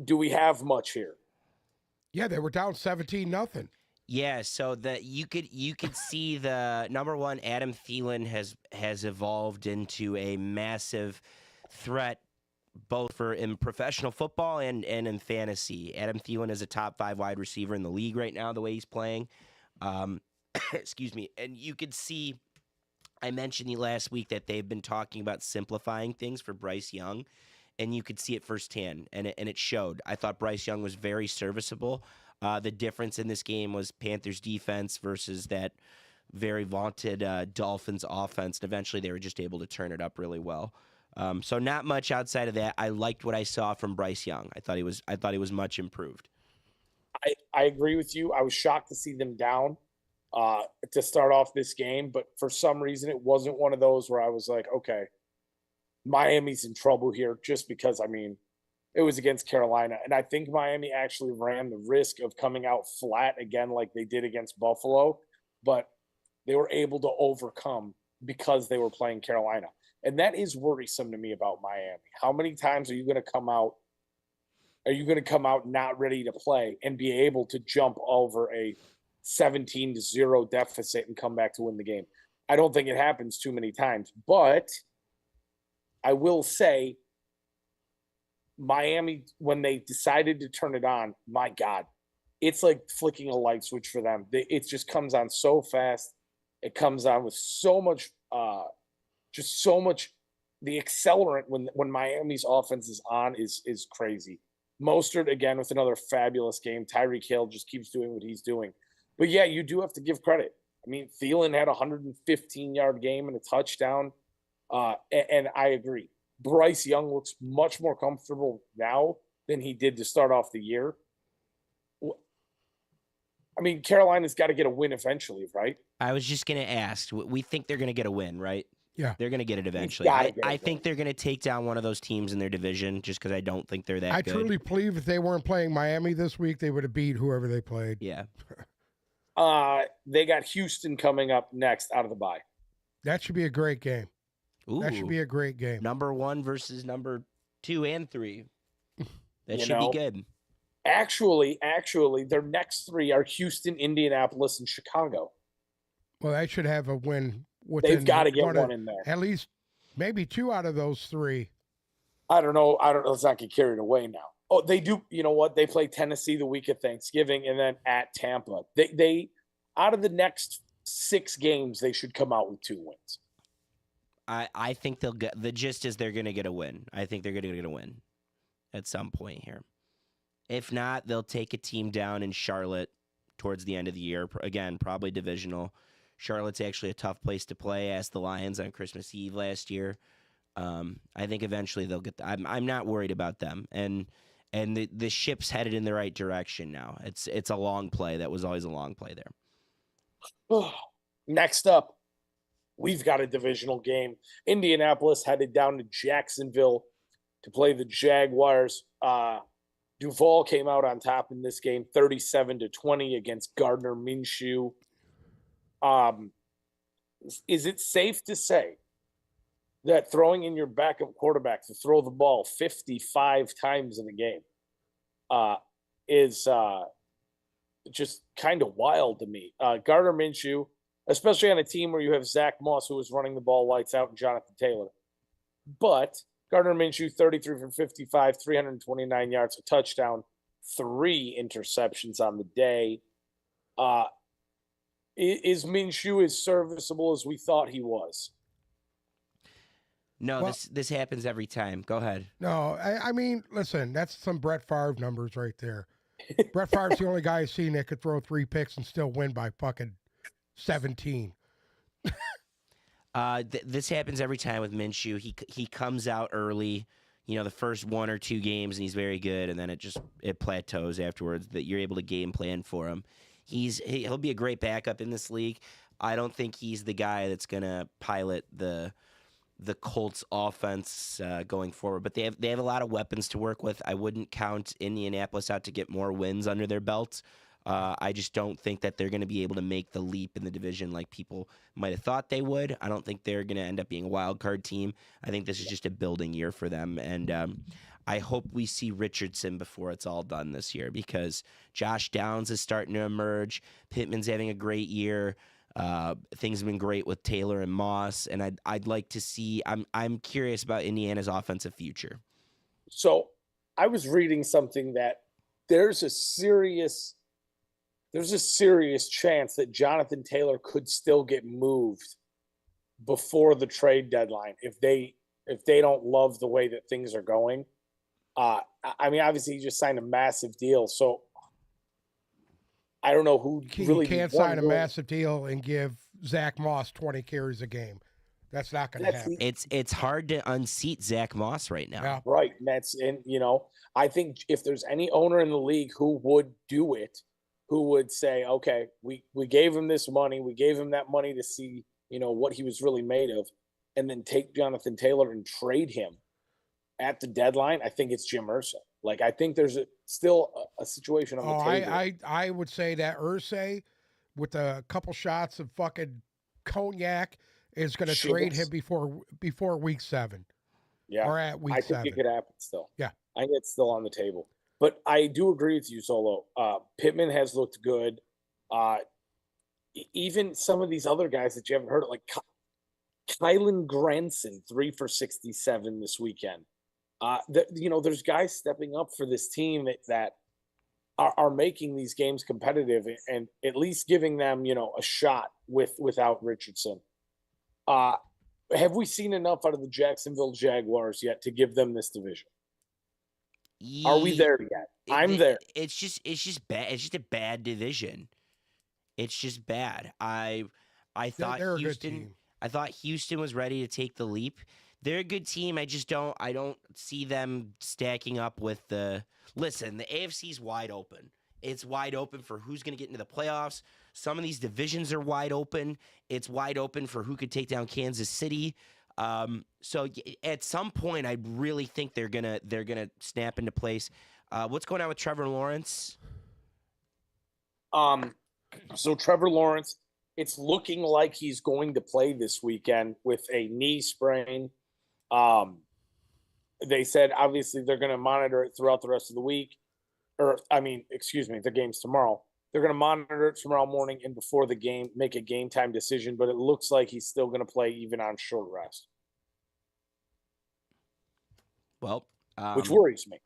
Do we have much here? Yeah, they were down 17-0. Yeah, so you could see the number one, Adam Thielen has evolved into a massive threat both in professional football and in fantasy. Adam Thielen is a top 5 wide receiver in the league right now, the way he's playing. Excuse me. And you could see, I mentioned last week that they've been talking about simplifying things for Bryce Young, and you could see it firsthand, and it showed. I thought Bryce Young was very serviceable. The difference in this game was Panthers defense versus that very vaunted Dolphins offense. And eventually they were just able to turn it up really well. So not much outside of that. I liked what I saw from Bryce Young. I thought he was much improved. I agree with you. I was shocked to see them down to start off this game, but for some reason it wasn't one of those where I was like, okay, Miami's in trouble here, just because, it was against Carolina. And I think Miami actually ran the risk of coming out flat again like they did against Buffalo, but they were able to overcome because they were playing Carolina. And that is worrisome to me about Miami. How many times are you going to come out? Are you going to come out not ready to play and be able to jump over a 17-0 deficit and come back to win the game? I don't think it happens too many times, but I will say Miami, when they decided to turn it on, my God, it's like flicking a light switch for them. It just comes on so fast. It comes on with so much, just so much. The accelerant when Miami's offense is on is crazy. Mostert, again, with another fabulous game. Tyreek Hill just keeps doing what he's doing. But, yeah, you do have to give credit. Thielen had a 115-yard game and a touchdown, and I agree. Bryce Young looks much more comfortable now than he did to start off the year. Carolina's got to get a win eventually, right? I was just going to ask. We think they're going to get a win, right? Yeah. They're going to get it eventually. I think they're going to take down one of those teams in their division just because I don't think they're that good. I truly believe if they weren't playing Miami this week, they would have beat whoever they played. Yeah. They got Houston coming up next out of the bye. That should be a great game. Ooh, that should be a great game. Number 1 versus number 2 and 3. That should be good. Actually, their next 3 are Houston, Indianapolis, and Chicago. Well, they should have a win. They've got to get one in there. At least maybe 2 out of those 3. I don't know. Let's not get carried away now. Oh, they do. You know what? They play Tennessee the week of Thanksgiving and then at Tampa. They out of the next 6 games, they should come out with 2 wins. I think they'll get the gist is they're going to get a win. I think they're going to get a win at some point here. If not, they'll take a team down in Charlotte towards the end of the year. Again, probably divisional. Charlotte's actually a tough place to play. Asked the Lions on Christmas Eve last year. I think eventually they'll get. I'm not worried about them, and the ship's headed in the right direction now. It's a long play. That was always a long play there. Next up, we've got a divisional game. Indianapolis headed down to Jacksonville to play the Jaguars. Duval came out on top in this game, 37-20 against Gardner Minshew. Is it safe to say that throwing in your backup quarterback to throw the ball 55 times in a game is just kind of wild to me? Gardner Minshew, especially on a team where you have Zach Moss, who was running the ball lights out, and Jonathan Taylor. But Gardner Minshew, 33 for 55, 329 yards, a touchdown, 3 interceptions on the day. Is Minshew as serviceable as we thought he was? No, well, this happens every time. Go ahead. No, I mean, listen, that's some Brett Favre numbers right there. Brett Favre's the only guy I've seen that could throw 3 picks and still win by fucking 17. This happens every time with Minshew. He comes out early, the first 1 or 2 games, and he's very good, and then it plateaus afterwards. That you're able to game plan for him. He'll be a great backup in this league. I don't think he's the guy that's gonna pilot the Colts offense going forward, but they have a lot of weapons to work with. I wouldn't count Indianapolis out to get more wins under their belts. I just don't think that they're going to be able to make the leap in the division like people might have thought they would. I don't think they're going to end up being a wild card team. I think this is just a building year for them, and I hope we see Richardson before it's all done this year, because Josh Downs is starting to emerge. Pittman's having a great year. Things have been great with Taylor and Moss, and I'd like to see. I'm curious about Indiana's offensive future. So I was reading something that there's a serious chance that Jonathan Taylor could still get moved before the trade deadline if they don't love the way that things are going. I mean, obviously, he just signed a massive deal, so I don't know who really can't sign a massive deal and give Zach Moss 20 carries a game. That's not going to happen. It's hard to unseat Zach Moss right now. Yeah. Right. I think if there's any owner in the league who would do it, who would say, okay, we gave him this money, we gave him that money to see, what he was really made of, and then take Jonathan Taylor and trade him at the deadline, I think it's Jim Irsay. Like, I think there's still a situation on the table. I would say that Irsay, with a couple shots of fucking cognac, is going to trade him before week 7. Yeah, or at week 7. I think it could happen still. Yeah, I think it's still on the table. But I do agree with you, Solo. Pittman has looked good. Even some of these other guys that you haven't heard of, like Kylan Granson, 3 for 67 this weekend. There's guys stepping up for this team that are making these games competitive and at least giving them, a shot without Richardson. Have we seen enough out of the Jacksonville Jaguars yet to give them this division? Are we there yet? I'm there. It's just bad. It's just a bad division. It's just bad. I thought they're Houston. A good team. I thought Houston was ready to take the leap. They're a good team. I don't see them stacking up with the. Listen, the AFC's wide open. It's wide open for who's going to get into the playoffs. Some of these divisions are wide open. It's wide open for who could take down Kansas City. So at some point, I really think they're gonna snap into place. What's going on with Trevor Lawrence? So Trevor Lawrence, it's looking like he's going to play this weekend with a knee sprain. They said obviously they're going to monitor it throughout the rest of the week. The game's tomorrow. They're going to monitor it tomorrow morning and before the game, make a game time decision. But it looks like he's still going to play even on short rest. Well, which worries me.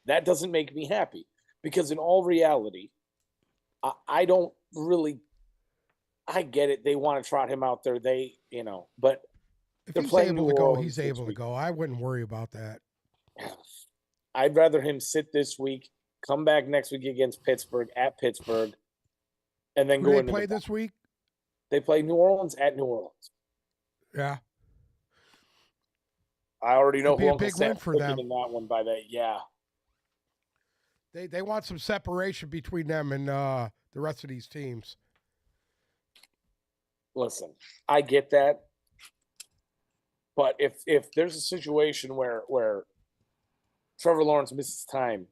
That doesn't make me happy because in all reality, I don't really I get it. They want to trot him out there. But If they're he's playing able New to go, Orleans he's this able to week. go. I wouldn't worry about that. I'd rather him sit this week, come back next week against Pittsburgh at Pittsburgh, and then Who go they into play the this week? They play New Orleans at New Orleans. Yeah. I already know It'd be who a Uncle big win Sam's for picking them. in that one by that. Yeah. They want some separation between them and the rest of these teams. Listen, I get that. But if there's a situation where Trevor Lawrence misses time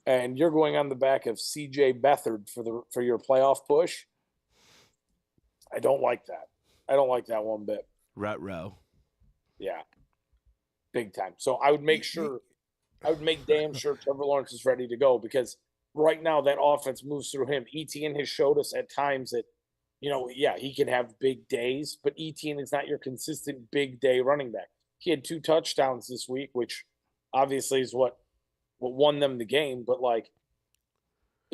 and you're going on the back of CJ Beathard for your playoff push, I don't like that. I don't like that one bit. Ruh-roh. Yeah. Big time. So I would make damn sure Trevor Lawrence is ready to go, because right now that offense moves through him. Etienne has showed us at times that, he can have big days, but Etienne is not your consistent big day running back. He had 2 touchdowns this week, which obviously is what won them the game. But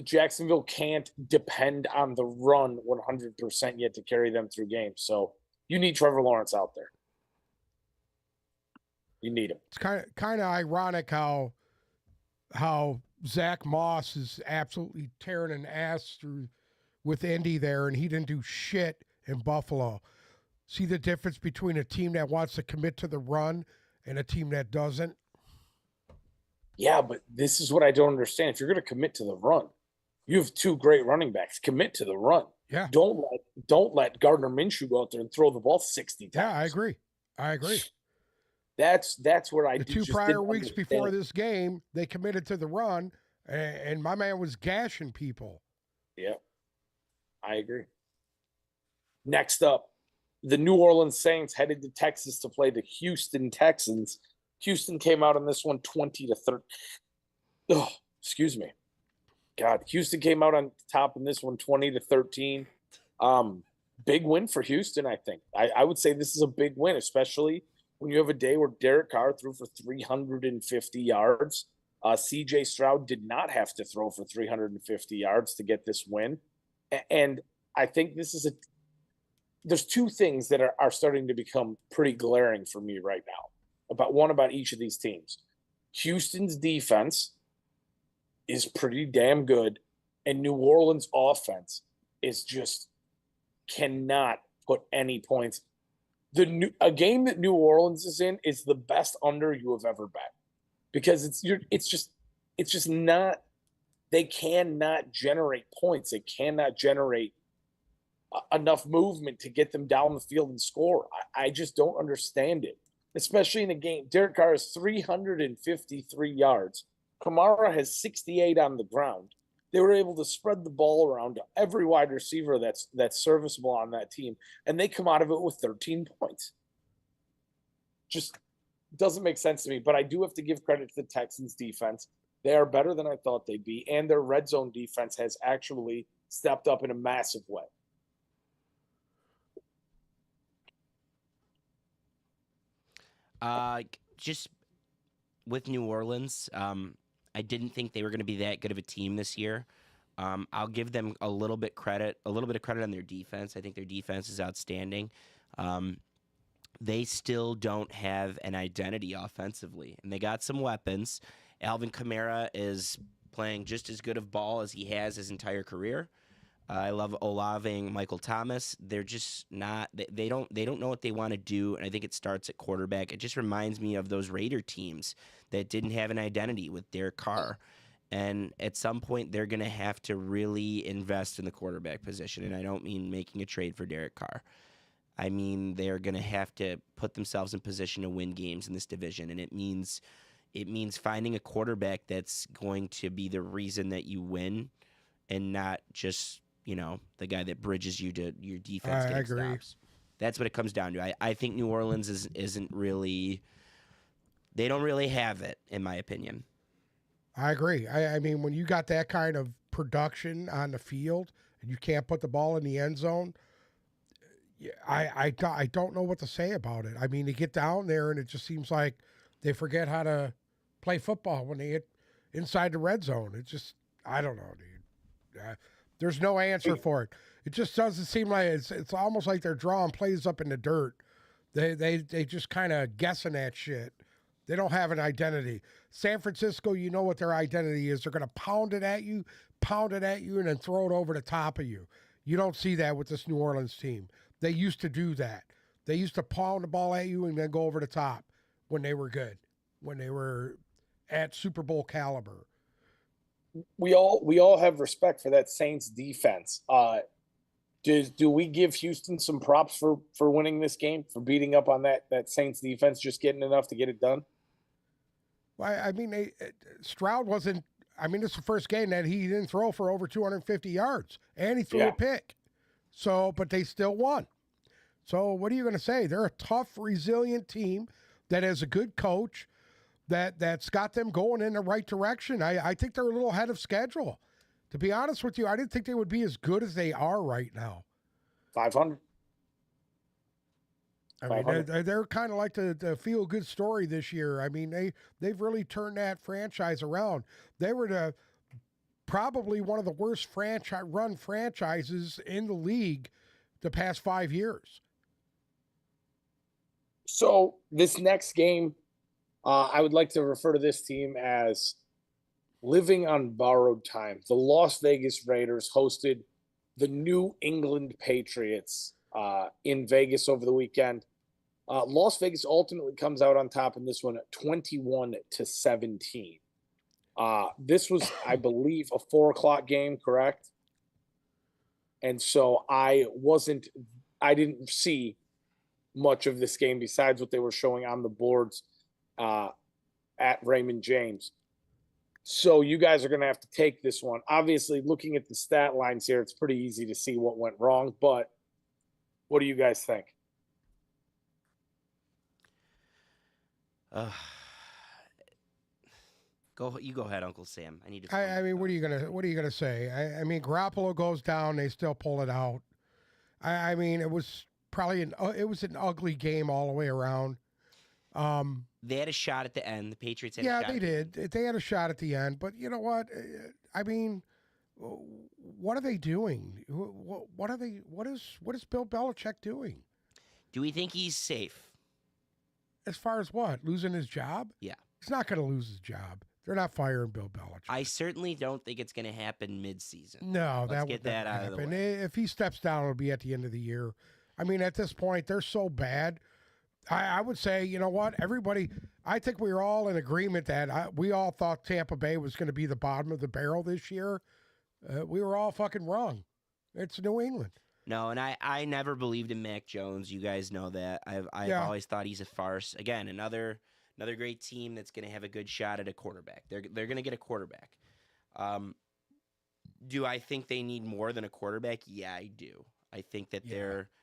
Jacksonville can't depend on the run 100% yet to carry them through games. So you need Trevor Lawrence out there. You need him. It's kind of ironic how Zach Moss is absolutely tearing an ass through with Indy there, and he didn't do shit in Buffalo. See the difference between a team that wants to commit to the run and a team that doesn't? Yeah, but this is what I don't understand. If you're going to commit to the run, you have 2 great running backs. Commit to the run. Yeah. Don't let Gardner Minshew go out there and throw the ball 60 times. Yeah, I agree. That's where I the do 2 just prior didn't weeks understand. before this game, they committed to the run, and my man was gashing people. Yeah, I agree. Next up, the New Orleans Saints headed to Texas to play the Houston Texans. Houston came out on this one 20-13. Oh, excuse me. God, Houston came out on top in this one 20-13. Big win for Houston, I think. I would say this is a big win, especially when you have a day where Derek Carr threw for 350 yards. CJ Stroud did not have to throw for 350 yards to get this win. And I think there's 2 things that are starting to become pretty glaring for me right now about each of these teams. Houston's defense is pretty damn good, and New Orleans offense is just cannot put any points. A game that New Orleans is in is the best under you have ever bet, because it's just not. They cannot generate points. They cannot generate enough movement to get them down the field and score. I just don't understand it, especially in a game. Derek Carr has 353 yards. Kamara has 68 on the ground. They were able to spread the ball around to every wide receiver that's serviceable on that team, and they come out of it with 13 points. Just doesn't make sense to me. But I do have to give credit to the Texans defense. They are better than I thought they'd be, and their red zone defense has actually stepped up in a massive way. Just with New Orleans, I didn't think they were going to be that good of a team this year. I'll give them a little bit of credit on their defense. I think their defense is outstanding. They still don't have an identity offensively, and they got some weapons. Alvin Kamara is playing just as good of ball as he has his entire career. I love Olave and Michael Thomas. They're just not. They don't know what they want to do, and I think it starts at quarterback. It just reminds me of those Raider teams that didn't have an identity with Derek Carr, and at some point they're going to have to really invest in the quarterback position. And I don't mean making a trade for Derek Carr. I mean they're going to have to put themselves in position to win games in this division, and it means finding a quarterback that's going to be the reason that you win, and not just the guy that bridges you to your defense getting stops. That's what it comes down to. I think New Orleans isn't really. They don't really have it, in my opinion. I agree. I mean, when you got that kind of production on the field and you can't put the ball in the end zone, I don't know what to say about it. I mean, they get down there and it just seems like they forget how to play football when they hit inside the red zone. It's just, I don't know, dude. There's no answer for it. It just doesn't seem like it's almost like they're drawing plays up in the dirt. They just kind of guessing that shit. They don't have an identity. San Francisco, you know what their identity is. They're going to pound it at you, and then throw it over the top of you. You don't see that with this New Orleans team. They used to do that. They used to pound the ball at you and then go over the top when they were good, when they were at Super Bowl caliber. We all have respect for that Saints defense. Do we give Houston some props for winning this game, for beating up on that Saints defense, just getting enough to get it done? Well, I mean, Stroud wasn't. I mean, it's the first game that he didn't throw for over 250 yards, and he threw a pick. So, but they still won. So, what are you going to say? They're a tough, resilient team that has a good coach that's got them going in the right direction. I think they're a little ahead of schedule. To be honest with you, I didn't think they would be as good as they are right now. 500. I mean, they're kind of like the feel-good story this year. I mean, they've really turned that franchise around. They were probably one of the worst run franchises in the league the past 5 years. So this next game, I would like to refer to this team as living on borrowed time. The Las Vegas Raiders hosted the New England Patriots in Vegas over the weekend. Las Vegas ultimately comes out on top in this one at 21-17. This was, I believe, a 4:00 game, correct? And so I didn't see much of this game besides what they were showing on the boards at Raymond James. So you guys are going to have to take this one. Obviously, looking at the stat lines here, it's pretty easy to see what went wrong. But what do you guys think? You go ahead, Uncle Sam. I need to. I mean, what are you gonna say? I mean, Garoppolo goes down, they still pull it out. I mean, it was probably an ugly game all the way around. They had a shot at the end. The Patriots had. Yeah, they did. They had a shot at the end, but you know what? I mean, what are they doing? What are they? What is Bill Belichick doing? Do we think he's safe? As far as what? Losing his job? Yeah. He's not going to lose his job. They're not firing Bill Belichick. I certainly don't think it's going to happen mid-season. No, Let's get that out of the way. If he steps down, it'll be at the end of the year. I mean, at this point, they're so bad. I would say, you know what? Everybody, I think we were all in agreement that we all thought Tampa Bay was going to be the bottom of the barrel this year. We were all fucking wrong. It's New England. No, and I never believed in Mac Jones. You guys know that. I've always thought he's a farce. Again, another great team that's going to have a good shot at a quarterback. They're going to get a quarterback. Do I think they need more than a quarterback? Yeah, I do. I think that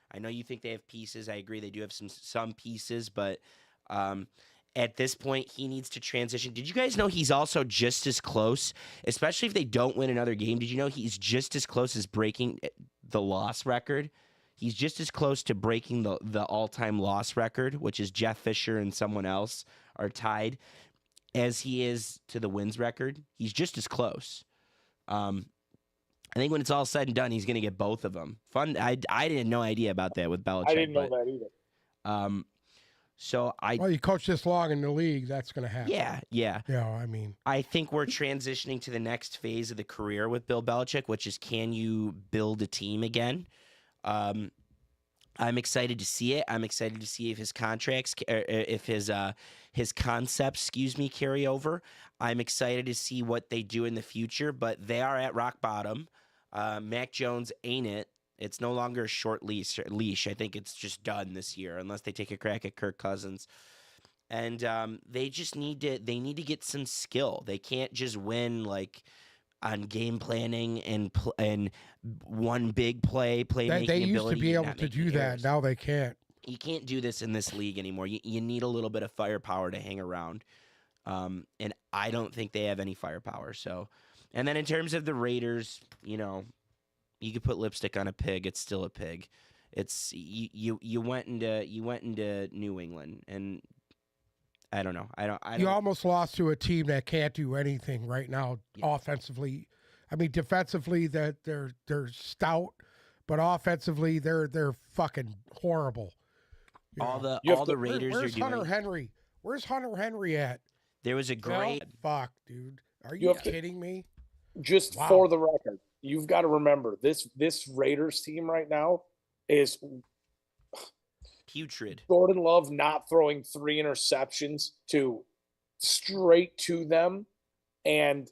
I know you think they have pieces. I agree they do have some pieces, but at this point, he needs to transition. Did you guys know he's also just as close, especially if they don't win another game? Did you know he's just as close as breaking the loss record? He's just as close to breaking the all-time loss record, which is Jeff Fisher and someone else are tied, as he is to the wins record. He's just as close. I think when it's all said and done, he's going to get both of them. Fun. I didn't no idea about that with Belichick. I didn't know that either. Well, you coach this long in the league, that's going to happen. Yeah. Yeah, I mean, I think we're transitioning to the next phase of the career with Bill Belichick, which is, can you build a team again? I'm excited to see it. I'm excited to see if his contracts, if his concepts, carry over. I'm excited to see what they do in the future, but they are at rock bottom. Mac Jones ain't it. It's no longer a short leash. I think it's just done this year, unless they take a crack at Kirk Cousins. And they just need to get some skill. They can't just win like on game planning and one big playmaking. They used to be able to do that. Now they can't. You can't do this in this league anymore. You need a little bit of firepower to hang around. And I don't think they have any firepower. So, and then in terms of the Raiders, you could put lipstick on a pig. It's still a pig. It's you went into New England, and I don't know. I don't. You almost lost to a team that can't do anything right now offensively. I mean, defensively, that they're stout, but offensively, they're fucking horrible. You All know. the Raiders Where's are Hunter doing. Henry? Where's Hunter Henry at? There was a great. Fuck, dude. Are You you have to- kidding me? Just Wow. for the record, you've got to remember this Raiders team right now is Putrid. Jordan Love not throwing 3 interceptions straight to them, and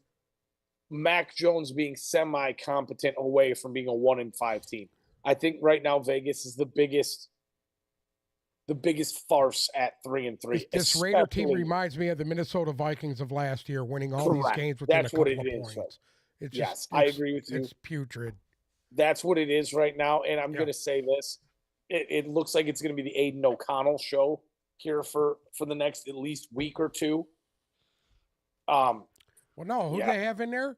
Mac Jones being semi-competent away from being a 1-5 team. I think right now Vegas is the biggest farce at 3-3. This Raider team especially- reminds me of the Minnesota Vikings of last year, winning all these Correct. games within That's a what couple it of is, points. It's Yes, just, I it's- agree with you. It's putrid. That's what it is right now. And I'm Yeah. going to say this. It looks like it's going to be the Aiden O'Connell show here for the next at least week or two. Well, no, who Yeah. they have in there?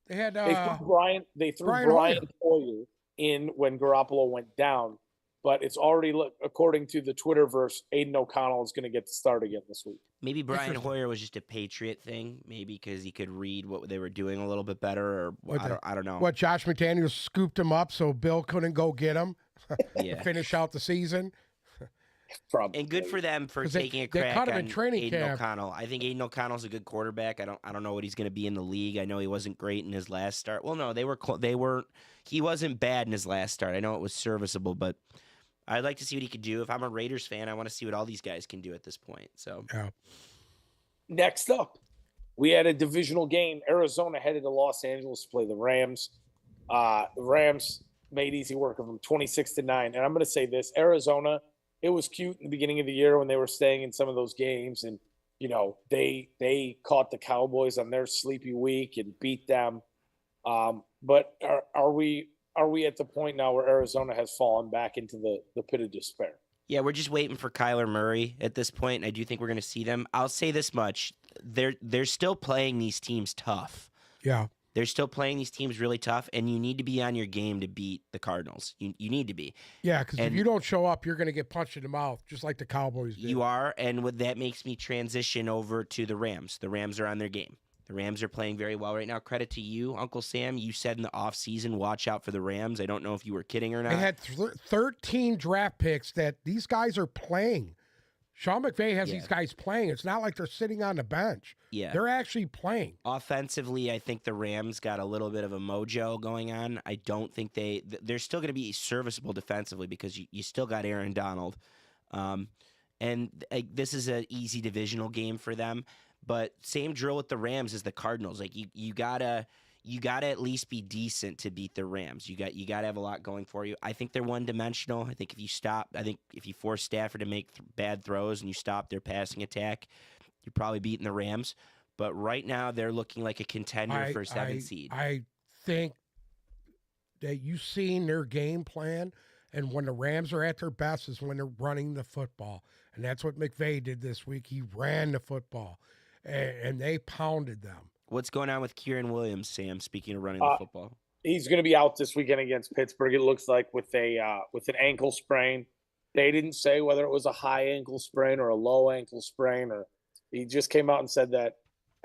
They had They threw Brian Brian Hoyer in when Garoppolo went down, but it's already according to the Twitterverse, Aiden O'Connell is going to get to start again this week. Maybe Brian Interesting. Hoyer was just a Patriot thing. Maybe because he could read what they were doing a little bit better, or I don't know. What Josh McDaniels scooped him up so Bill couldn't go get him Yeah. finish out the season. Probably. And good for them for 'Cause taking a they crack cut him on in training Aiden camp. O'Connell. I think Aiden O'Connell's a good quarterback. I don't know what he's going to be in the league. I know he wasn't great in his last start. Well, no, he wasn't bad in his last start. I know it was serviceable, but I'd like to see what he could do. If I'm a Raiders fan, I want to see what all these guys can do at this point. So Yeah. Next up, we had a divisional game. Arizona headed to Los Angeles to play the Rams. The Rams made easy work of them, 26-9. And I'm going to say this: Arizona. It was cute in the beginning of the year when they were staying in some of those games, and they caught the Cowboys on their sleepy week and beat them. But are we at the point now where Arizona has fallen back into the pit of despair? yeah, we're just waiting for Kyler Murray at this point, and I do think we're going to see them. I'll say this much: they're still playing these teams tough. Yeah. They're still playing these teams really tough, and you need to be on your game to beat the Cardinals. You need to be. Yeah, because if And- you don't show up, you're going to get punched in the mouth, just like the Cowboys did. You are, and what that makes me transition over to the Rams. The Rams are on their game. The Rams are playing very well right now. Credit to you, Uncle Sam. You said in the offseason, watch out for the Rams. I don't know if you were kidding or not. They had 13 draft picks that these guys are playing. Sean McVay has Yeah. these guys playing. It's not like they're sitting on the bench. Yeah. They're actually playing. Offensively, I think the Rams got a little bit of a mojo going on. I don't think they're still going to be serviceable defensively because you still got Aaron Donald. This is an easy divisional game for them. But same drill with the Rams as the Cardinals. Like you gotta at least be decent to beat the Rams. You gotta have a lot going for you. I think they're one dimensional. I think if you force Stafford to make bad throws and you stop their passing attack, you're probably beating the Rams. But right now they're looking like a contender for 7th seed. I think that you've seen their game plan, and when the Rams are at their best is when they're running the football. And that's what McVay did this week. He ran the football, and they pounded them. What's going on with Kieran Williams, Sam? Speaking of running the football, He's going to be out this weekend against Pittsburgh. It looks like with an ankle sprain. They didn't say whether it was a high ankle sprain or a low ankle sprain, or he just came out and said that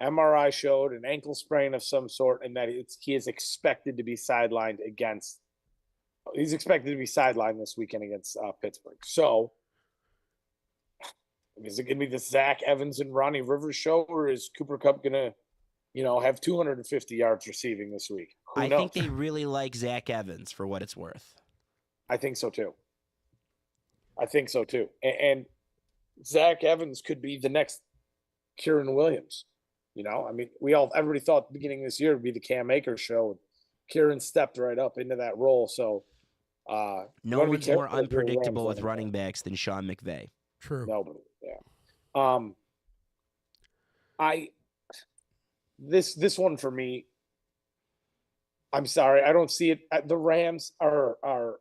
MRI showed an ankle sprain of some sort, and that he is expected to be sidelined against. He's expected to be sidelined this weekend against Pittsburgh. So, is it going to be the Zach Evans and Ronnie Rivers show, or is Cooper Kupp going to, have 250 yards receiving this week? Who I knows? think they really like Zach Evans for what it's worth. I think so too. And Zach Evans could be the next Kieran Williams. Everybody thought at the beginning of this year would be the Cam Akers show. Kieran stepped right up into that role. So no one's more unpredictable with running backs than Sean McVay. True. Nobody. Yeah. This one for me, I'm sorry, I don't see it. The Rams are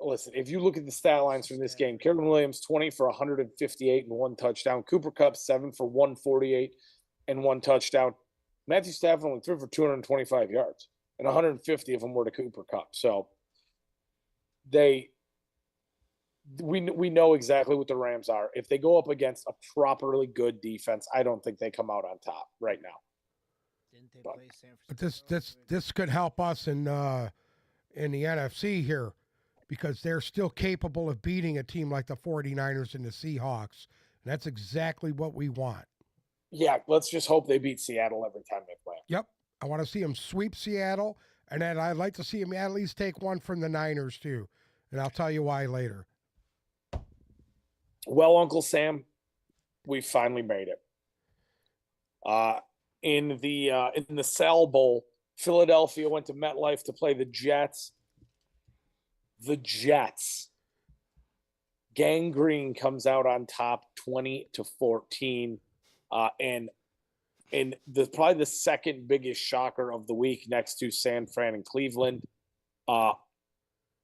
listen, if you look at the stat lines from this game, Kieran Williams 20 for 158 and 1 touchdown, Cooper Kupp 7 for 148 and 1 touchdown. Matthew Stafford only threw for 225 yards, and 150 of them were to Cooper Kupp. So we know exactly what the Rams are. If they go up against a properly good defense, I don't think they come out on top right now. Didn't they play San But Francisco? this could help us in in the NFC here because they're still capable of beating a team like the 49ers and the Seahawks. And that's exactly what we want. Yeah, let's just hope they beat Seattle every time they play. Yep. I want to see them sweep Seattle, and then I'd like to see them at least take one from the Niners, too. And I'll tell you why later. Well, Uncle Sam, we finally made it. In the Sal Bowl, Philadelphia went to MetLife to play the Jets. The Jets. Gang Green comes out on top 20-14. And probably the second biggest shocker of the week next to San Fran and Cleveland.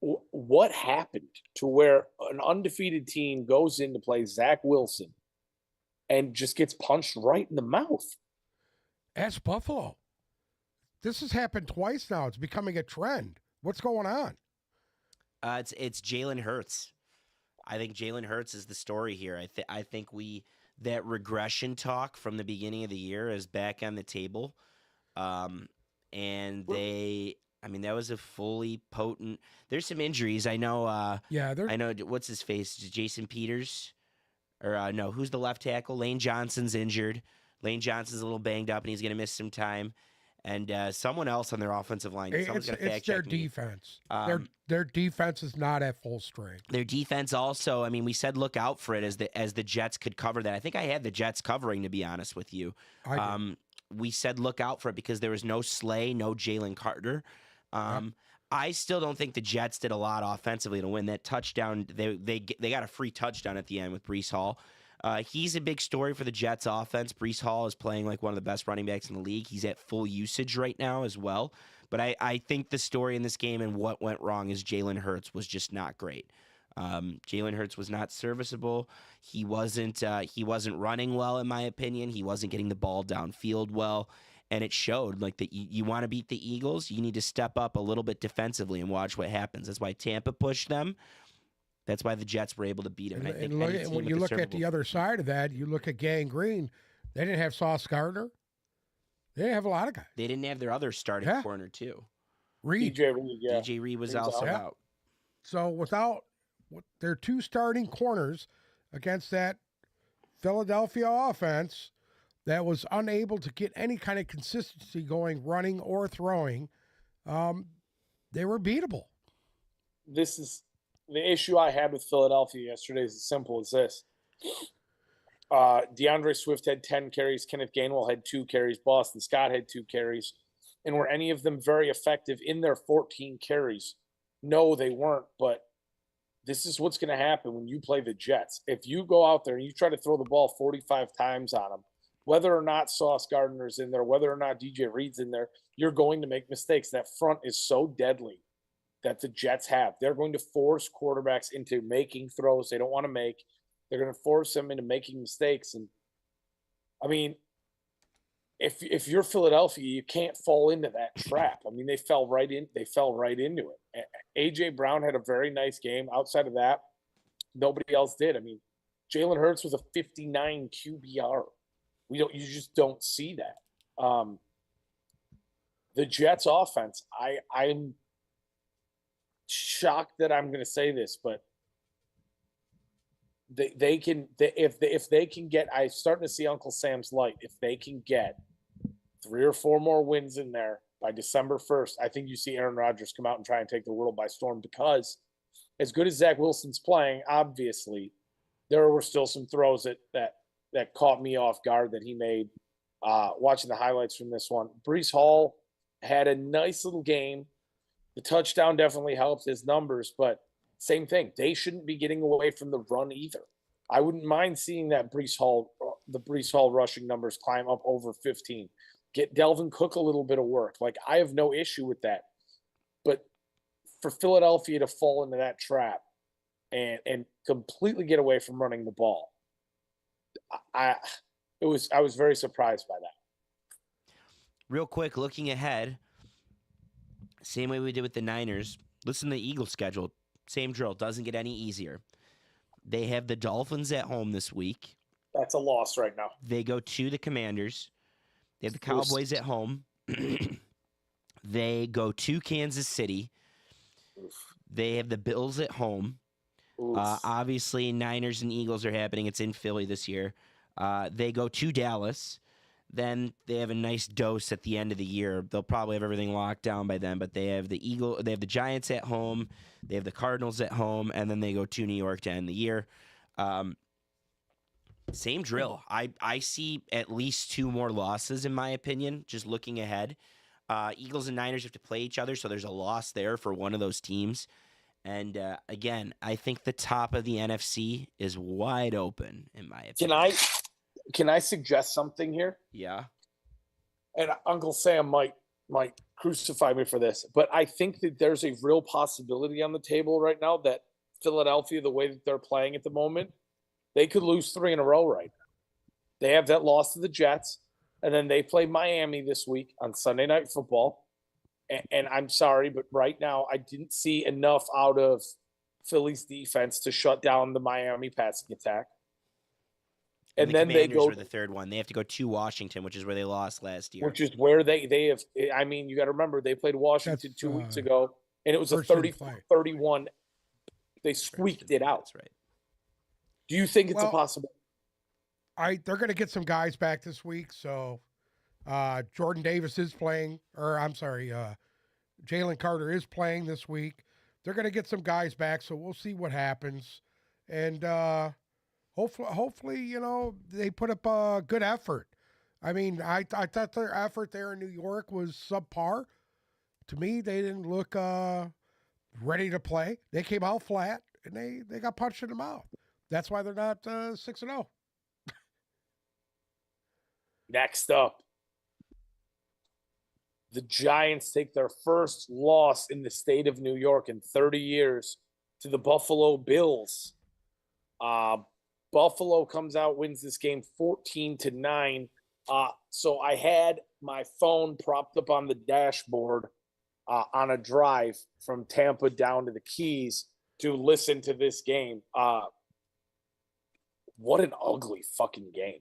What happened to where an undefeated team goes in to play Zach Wilson and just gets punched right in the mouth? That's Buffalo. This has happened twice now. It's becoming a trend. What's going on? It's Jalen Hurts. I think Jalen Hurts is the story here. I think that regression talk from the beginning of the year is back on the table. And that was a fully potent. There's some injuries. I know. I know. What's his face? Jason Peters, or no? Who's the left tackle? Lane Johnson's injured. Lane Johnson's a little banged up, and he's going to miss some time. And someone else on their offensive line. Someone's going to fact check their defense. Their defense is not at full strength. Their defense also. I mean, we said look out for it as the Jets could cover that. I think I had the Jets covering, to be honest with you. We said look out for it because there was no Slay, no Jalen Carter. I still don't think the Jets did a lot offensively to win that touchdown. They got a free touchdown at the end with Breece Hall. He's a big story for the Jets offense. Breece Hall is playing like one of the best running backs in the league. He's at full usage right now as well. But I think the story in this game and what went wrong is Jalen Hurts was just not great. Jalen Hurts was not serviceable. He wasn't running well, in my opinion. He wasn't getting the ball downfield well. And it showed like that you want to beat the Eagles, you need to step up a little bit defensively and watch what happens. That's why Tampa pushed them. That's why the Jets were able to beat him. And when you look at the other side of that, you look at Gang Green. They didn't have Sauce Gardner. They didn't have a lot of guys. They didn't have their other starting corner, too. DJ Reed, yeah. DJ Reed was also out. So without their two starting corners against that Philadelphia offense that was unable to get any kind of consistency going, running or throwing, they were beatable. This is the issue I had with Philadelphia yesterday is as simple as this. DeAndre Swift had 10 carries. Kenneth Gainwell had 2 carries. Boston Scott had 2 carries. And were any of them very effective in their 14 carries? No, they weren't. But this is what's going to happen when you play the Jets. If you go out there and you try to throw the ball 45 times on them, whether or not Sauce Gardner's in there, whether or not DJ Reed's in there, you're going to make mistakes. That front is so deadly that the Jets have. They're going to force quarterbacks into making throws they don't want to make. They're going to force them into making mistakes. And I mean, if you're Philadelphia, you can't fall into that trap. I mean, they fell right into it. AJ Brown had a very nice game. Outside of that, nobody else did. I mean, Jalen Hurts was a 59 QBR. You just don't see that. The Jets offense, I'm shocked that I'm going to say this, but if they can get, I'm starting to see Uncle Sam's light. If they can get 3 or 4 more wins in there by December 1st, I think you see Aaron Rodgers come out and try and take the world by storm, because as good as Zach Wilson's playing, obviously there were still some throws that caught me off guard that he made watching the highlights from this one. Breece Hall had a nice little game. The touchdown definitely helped his numbers, but same thing. They shouldn't be getting away from the run either. I wouldn't mind seeing the Breece Hall rushing numbers climb up over 15. Get Delvin Cook a little bit of work. Like, I have no issue with that. But for Philadelphia to fall into that trap and completely get away from running the ball, I was very surprised by that. Real quick, looking ahead, same way we did with the Niners. Listen to the Eagles' schedule. Same drill. Doesn't get any easier. They have the Dolphins at home this week. That's a loss right now. They go to the Commanders. They have the Cowboys at home. They go to Kansas City. They have the Bills at home. Obviously, Niners and Eagles are happening. It's in Philly this year. They go to Dallas. Then they have a nice dose at the end of the year. They'll probably have everything locked down by then. But they have the Giants at home. They have the Cardinals at home, and then they go to New York to end the year. Same drill. I see at least 2 more losses in my opinion. Just looking ahead, Eagles and Niners have to play each other, so there's a loss there for one of those teams. And again, I think the top of the NFC is wide open in my opinion. Can I suggest something here? Yeah. And Uncle Sam might crucify me for this, but I think that there's a real possibility on the table right now that Philadelphia, the way that they're playing at the moment, they could lose 3 in a row right now. They have that loss to the Jets, and then they play Miami this week on Sunday Night Football. And I'm sorry, but right now I didn't see enough out of Philly's defense to shut down the Miami passing attack. And the then Commanders they go were the third one. They have to go to Washington, which is where they lost last year. Which is where they have. I mean, you got to remember they played Washington 2 weeks ago, and it was a 30-31. They squeaked it out. That's right. Do you think it's a possibility? They're going to get some guys back this week. So Jordan Davis is playing, or I'm sorry, Jalen Carter is playing this week. They're going to get some guys back, so we'll see what happens. And hopefully, you know, they put up a good effort. I mean, I thought their effort there in New York was subpar. To me, they didn't look ready to play. They came out flat, and they got punched in the mouth. That's why they're not 6-0. Next up, the Giants take their first loss in the state of New York in 30 years to the Buffalo Bills. Buffalo comes out, wins this game 14-9. So I had my phone propped up on the dashboard on a drive from Tampa down to the Keys to listen to this game. What an ugly fucking game.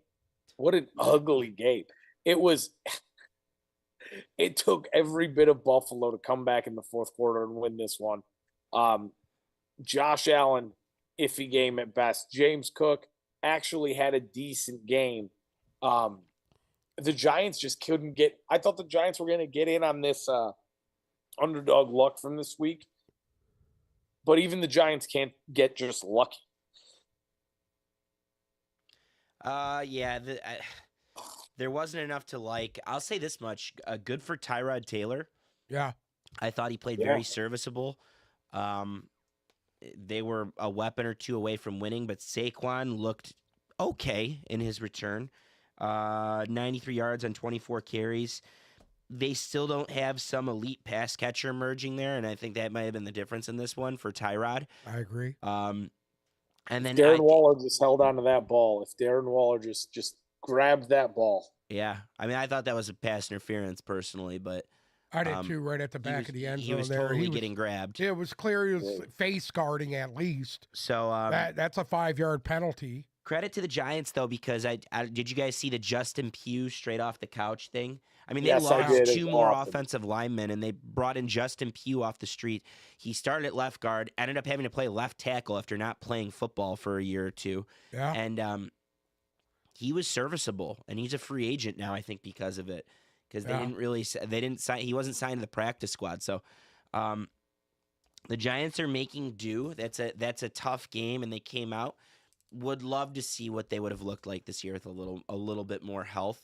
What an ugly game. It took every bit of Buffalo to come back in the fourth quarter and win this one. Josh Allen, iffy game at best. James Cook actually had a decent game. The Giants just couldn't get – I thought the Giants were going to get in on this underdog luck from this week. But even the Giants can't get just lucky. There wasn't enough to like. I'll say this much: good for Tyrod Taylor. Yeah, I thought he played very serviceable. They were a weapon or two away from winning, but Saquon looked okay in his return. 93 yards on 24 carries. They still don't have some elite pass catcher emerging there, and I think that might have been the difference in this one for Tyrod. I agree. And then Darren Waller just held on to that ball. If Darren Waller just grabbed that ball. Yeah. I mean, I thought that was a pass interference personally, but I did too, right at the back of the end zone. He was totally getting grabbed. It was clear he was face guarding at least. So that's a 5-yard penalty. Credit to the Giants, though, because did you guys see the Justin Pugh straight off the couch thing? I mean, they lost 2 more offensive linemen, and they brought in Justin Pugh off the street. He started at left guard, ended up having to play left tackle after not playing football for a year or two. Yeah. And he was serviceable, and he's a free agent now, I think, because of it. Because they didn't sign. He wasn't signed to the practice squad. So the Giants are making do. That's a tough game, and they came out. Would love to see what they would have looked like this year with a little bit more health.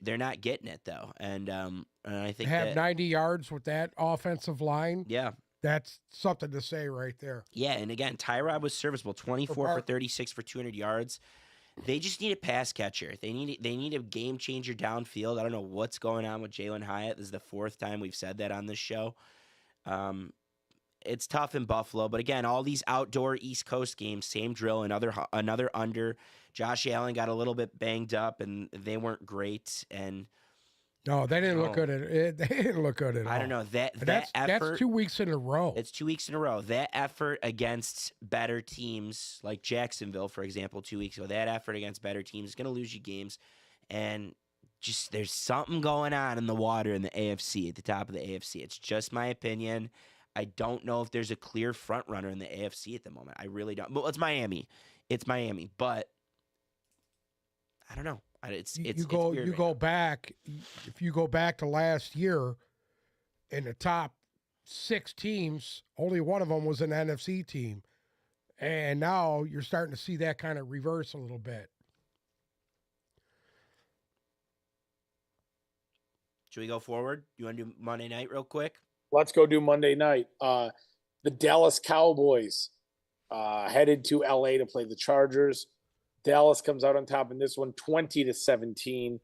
They're not getting it though, and I think they have 90 yards with that offensive line. Yeah, that's something to say right there. Yeah, and again, Tyrod was serviceable, 24 for 36 for 200 yards. They just need a pass catcher. They need a game changer downfield. I don't know what's going on with Jalen Hyatt. This is the 4th time we've said that on this show. It's tough in Buffalo, but again, all these outdoor East Coast games, same drill, another under. Josh Allen got a little bit banged up, and they weren't great. And no, they didn't look good at it. They didn't look good at all. I don't know effort. That's 2 weeks in a row. It's 2 weeks in a row. That effort against better teams, like Jacksonville, for example, 2 weeks ago. That effort against better teams is going to lose you games. And just there's something going on in the water in the AFC at the top of the AFC. It's just my opinion. I don't know if there's a clear front runner in the AFC at the moment. I really don't. But it's Miami. It's Miami. But I don't know. It's weird you right go now. back. If you go back to last year, in the top 6 teams, only one of them was an NFC team, and now you're starting to see that kind of reverse a little bit. Should we go forward? You want to do Monday night real quick? Let's go do Monday night. The Dallas Cowboys headed to LA to play the Chargers. Dallas comes out on top in this one, 20-17.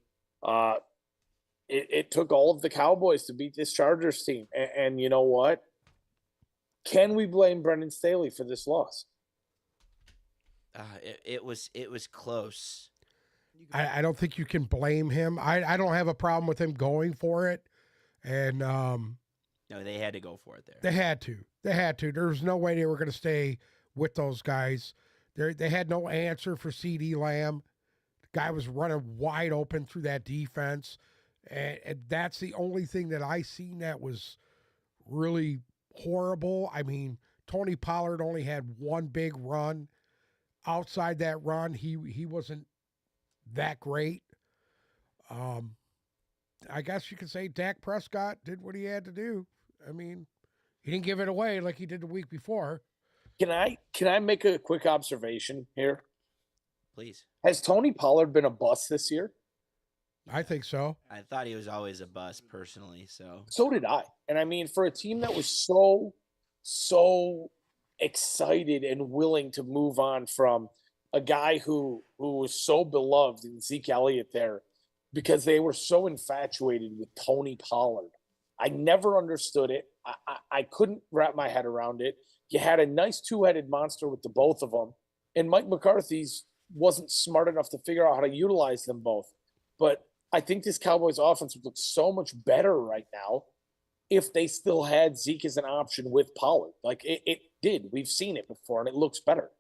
It took all of the Cowboys to beat this Chargers team. And you know what? Can we blame Brendan Staley for this loss? It was close. I don't think you can blame him. I don't have a problem with him going for it. And No, they had to go for it there. they had to. They had to. There was no way they were going to stay with those guys. They had no answer for CD Lamb. The guy was running wide open through that defense. And that's the only thing that I seen that was really horrible. I mean, Tony Pollard only had one big run. Outside that run, he wasn't that great. I guess you could say Dak Prescott did what he had to do. I mean, he didn't give it away like he did the week before. Can I make a quick observation here? Please. Has Tony Pollard been a bust this year? I think so. I thought he was always a bust personally, so. So did I. And I mean, for a team that was so excited and willing to move on from a guy who was so beloved in Zeke Elliott there because they were so infatuated with Tony Pollard. I never understood it. I couldn't wrap my head around it. You had a nice two-headed monster with the both of them, and Mike McCarthy's wasn't smart enough to figure out how to utilize them both. But I think this Cowboys offense would look so much better right now if they still had Zeke as an option with Pollard. Like it did. We've seen it before, and it looks better.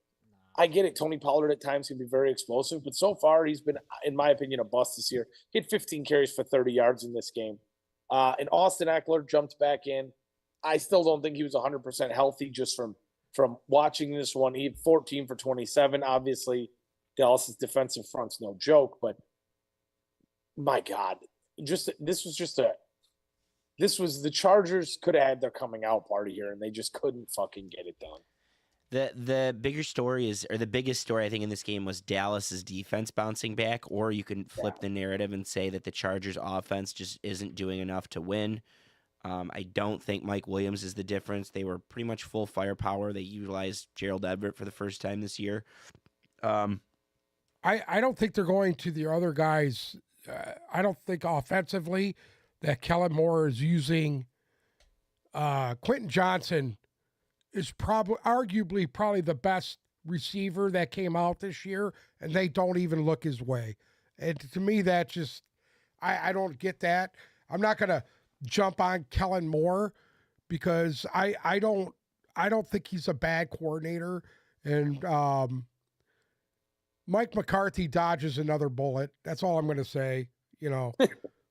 I get it. Tony Pollard at times can be very explosive, but so far he's been, in my opinion, a bust this year. He had 15 carries for 30 yards in this game. And Austin Eckler jumped back in. I still don't think he was 100% healthy just from watching this one. He had 14 for 27. Obviously, Dallas's defensive front's no joke, but my God, this was the Chargers could have had their coming out party here, and they just couldn't fucking get it done. The biggest story I think in this game was Dallas's defense bouncing back, or you can flip the narrative and say that the Chargers offense just isn't doing enough to win. I don't think Mike Williams is the difference. They were pretty much full firepower. They utilized Gerald Everett for the first time this year. I don't think they're going to the other guys. I don't think offensively that Kellen Moore is using Quentin Johnson is arguably the best receiver that came out this year, and they don't even look his way. And to me, that just I don't get that. I'm not gonna jump on Kellen Moore because I don't think he's a bad coordinator, and Mike McCarthy dodges another bullet. That's all I'm gonna say. You know,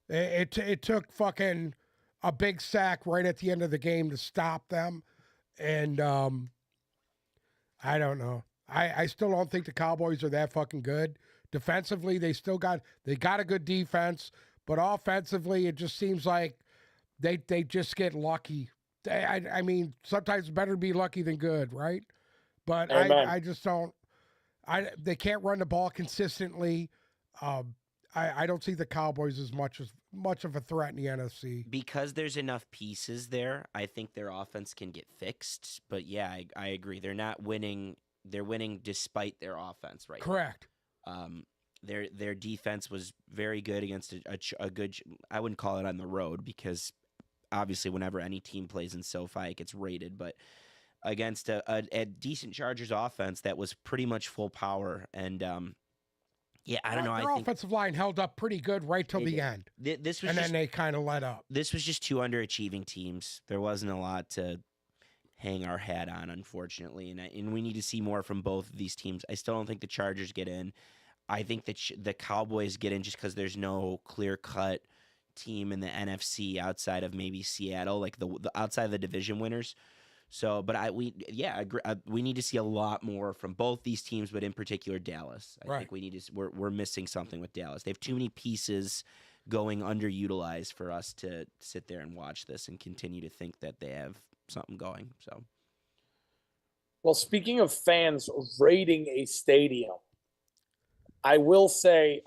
it took fucking a big sack right at the end of the game to stop them. And I don't know. I still don't think the Cowboys are that fucking good. Defensively, they got a good defense, but offensively, it just seems like they just get lucky. I mean, sometimes it's better to be lucky than good, right? But I just don't. They can't run the ball consistently. I don't see the Cowboys as much of a threat in the NFC. Because there's enough pieces there, I think their offense can get fixed. But yeah, I agree. They're not winning. They're winning despite their offense, right? Correct. Their defense was very good against a good. I wouldn't call it on the road because obviously whenever any team plays in SoFi, it gets rated. But against a decent Chargers offense that was pretty much full power and. Yeah, I don't know. Their offensive line held up pretty good right till the end. Then they kind of let up. This was just two underachieving teams. There wasn't a lot to hang our hat on, unfortunately, and we need to see more from both of these teams. I still don't think the Chargers get in. I think that the Cowboys get in just because there's no clear-cut team in the NFC outside of maybe Seattle, like the outside of the division winners. So, but I agree. We need to see a lot more from both these teams, but in particular Dallas. I think we need to. We're missing something with Dallas. They have too many pieces going underutilized for us to sit there and watch this and continue to think that they have something going. So, well, speaking of fans raiding a stadium, I will say,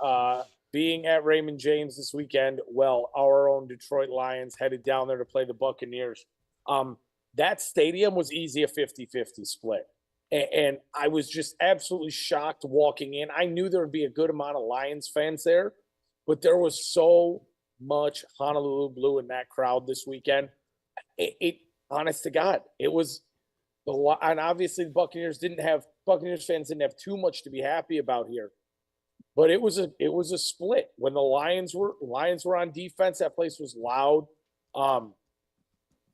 being at Raymond James this weekend, our own Detroit Lions headed down there to play the Buccaneers. That stadium was easy a 50-50 split. And I was just absolutely shocked walking in. I knew there would be a good amount of Lions fans there, but there was so much Honolulu Blue in that crowd this weekend. Honest to God, it was and obviously the Buccaneers fans didn't have too much to be happy about here. But it was a split. When the Lions were on defense, that place was loud.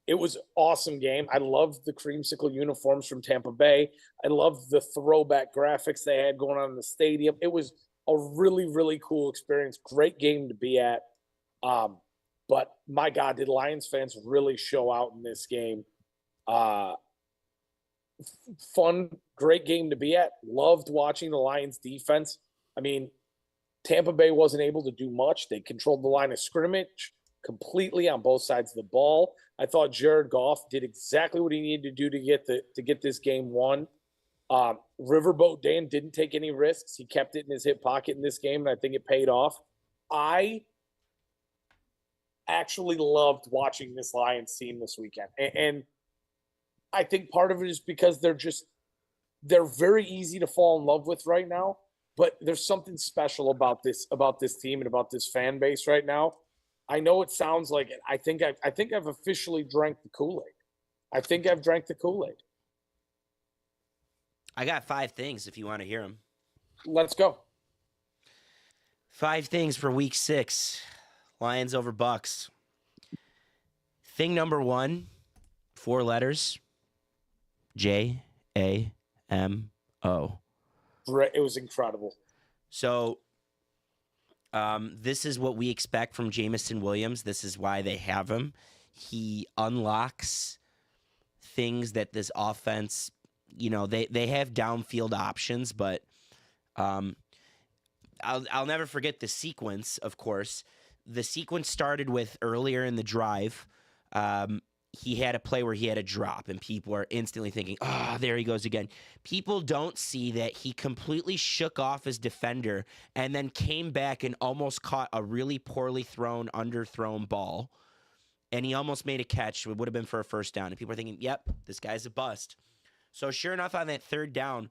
It was an awesome game. I loved the creamsicle uniforms from Tampa Bay. I loved the throwback graphics they had going on in the stadium. It was a really, really cool experience. Great game to be at. But my God, did Lions fans really show out in this game? Fun, great game to be at. Loved watching the Lions defense. I mean, Tampa Bay wasn't able to do much. They controlled the line of scrimmage completely on both sides of the ball. I thought Jared Goff did exactly what he needed to do to get this game won. Riverboat Dan didn't take any risks. He kept it in his hip pocket in this game, and I think it paid off. I actually loved watching this Lions team this weekend. And I think part of it is because they're very easy to fall in love with right now. But there's something special about this team and about this fan base right now. I know it sounds like it. I think I've officially drank the Kool-Aid. I think I've drank the Kool-Aid. I got 5 things if you want to hear them. Let's go. 5 things for week 6. Lions over Bucks. Thing number 1, 4 letters. JAMO. It was incredible. So this is what we expect from Jameson Williams. This is why they have him. He unlocks things that this offense, they have downfield options, but I'll never forget the sequence, of course. The sequence started with earlier in the drive. He had a play where he had a drop, and people are instantly thinking, there he goes again. People don't see that he completely shook off his defender and then came back and almost caught a really poorly thrown, underthrown ball, and he almost made a catch. It would have been for a first down, and people are thinking, yep, this guy's a bust. So sure enough, on that third down,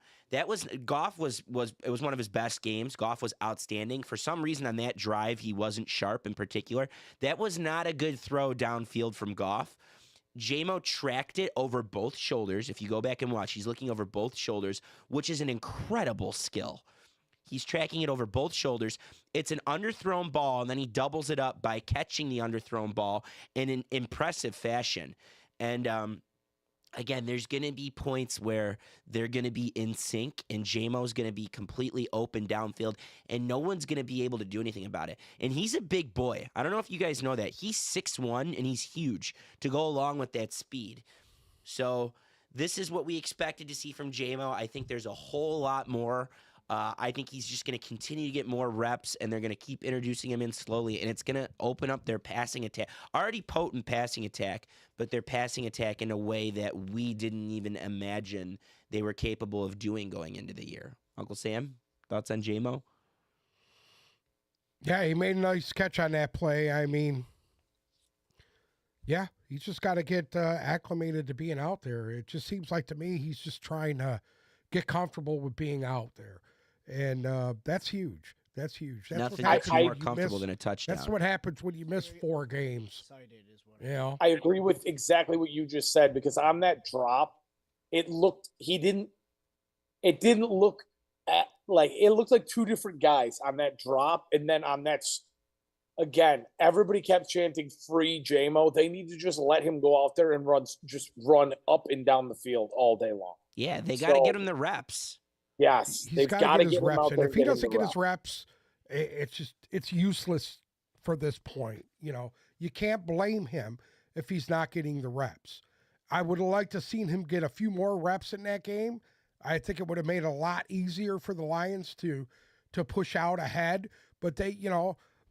Goff was one of his best games. Goff was outstanding. For some reason on that drive, he wasn't sharp in particular. That was not a good throw downfield from Goff. JMO tracked it over both shoulders. If you go back and watch, he's looking over both shoulders, which is an incredible skill. He's tracking it over both shoulders. It's an underthrown ball, and then he doubles it up by catching the underthrown ball in an impressive fashion. And again, there's going to be points where they're going to be in sync, and JMO's going to be completely open downfield, and no one's going to be able to do anything about it. And he's a big boy. I don't know if you guys know that. He's 6'1", and he's huge to go along with that speed. So this is what we expected to see from JMO. I think there's a whole lot more. I think he's just going to continue to get more reps, and they're going to keep introducing him in slowly, and it's going to open up their passing attack. Already potent passing attack, but their passing attack in a way that we didn't even imagine they were capable of doing going into the year. Uncle Sam, thoughts on JMO? Yeah, he made a nice catch on that play. I mean, yeah, he's just got to get acclimated to being out there. It just seems like to me he's just trying to get comfortable with being out there. And that's huge. That's huge. That's Nothing's more comfortable than a touchdown. That's what happens when you miss 4 games. I agree with exactly what you just said, because on that drop, it looked like 2 different guys on that drop. And then on that, again, everybody kept chanting free JMO. They need to just let him go out there and run up and down the field all day long. Yeah, they got to get him the reps. Yes, He's they've got to got get to his get him reps, out and there if he getting doesn't the get rep. his reps, it's useless for this point. You can't blame him if he's not getting the reps. I would have liked to seen him get a few more reps in that game. I think it would have made it a lot easier for the Lions to push out ahead. But they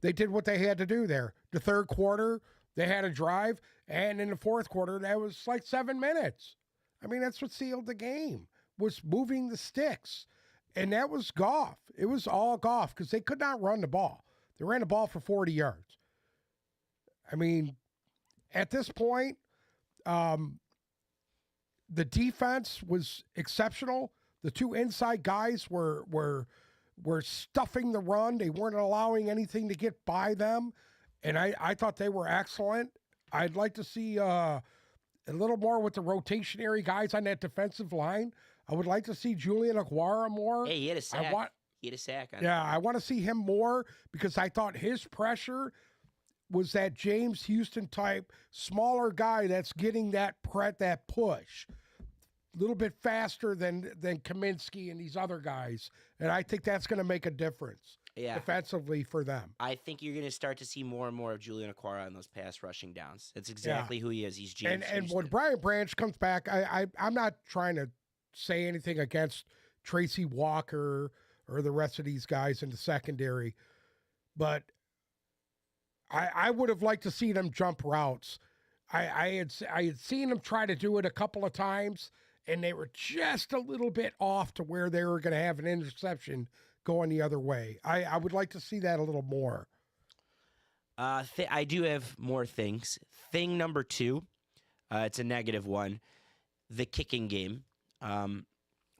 did what they had to do there. The third quarter, they had a drive, and in the fourth quarter, that was like 7 minutes. I mean, that's what sealed the game, was moving the sticks. And that was Goff. It was all Goff because they could not run the ball. They ran the ball for 40 yards. I mean, at this point, the defense was exceptional. The two inside guys were stuffing the run. They weren't allowing anything to get by them. And I thought they were excellent. I'd like to see a little more with the rotationary guys on that defensive line. I would like to see Julian Aguara more. Hey, he had a sack. He had a sack. I want to see him more because I thought his pressure was that James Houston type smaller guy that's getting that push a little bit faster than Kaminsky and these other guys. And I think that's going to make a difference defensively for them. I think you're going to start to see more and more of Julian Aguara on those pass rushing downs. That's exactly who he is. He's James And when Brian Branch comes back, I'm not trying to say anything against Tracy Walker or the rest of these guys in the secondary, but I would have liked to see them jump routes. I had seen them try to do it a couple of times, and they were just a little bit off to where they were going to have an interception going the other way. I would like to see that a little more. I do have more things. Thing number 2, it's a negative one, the kicking game.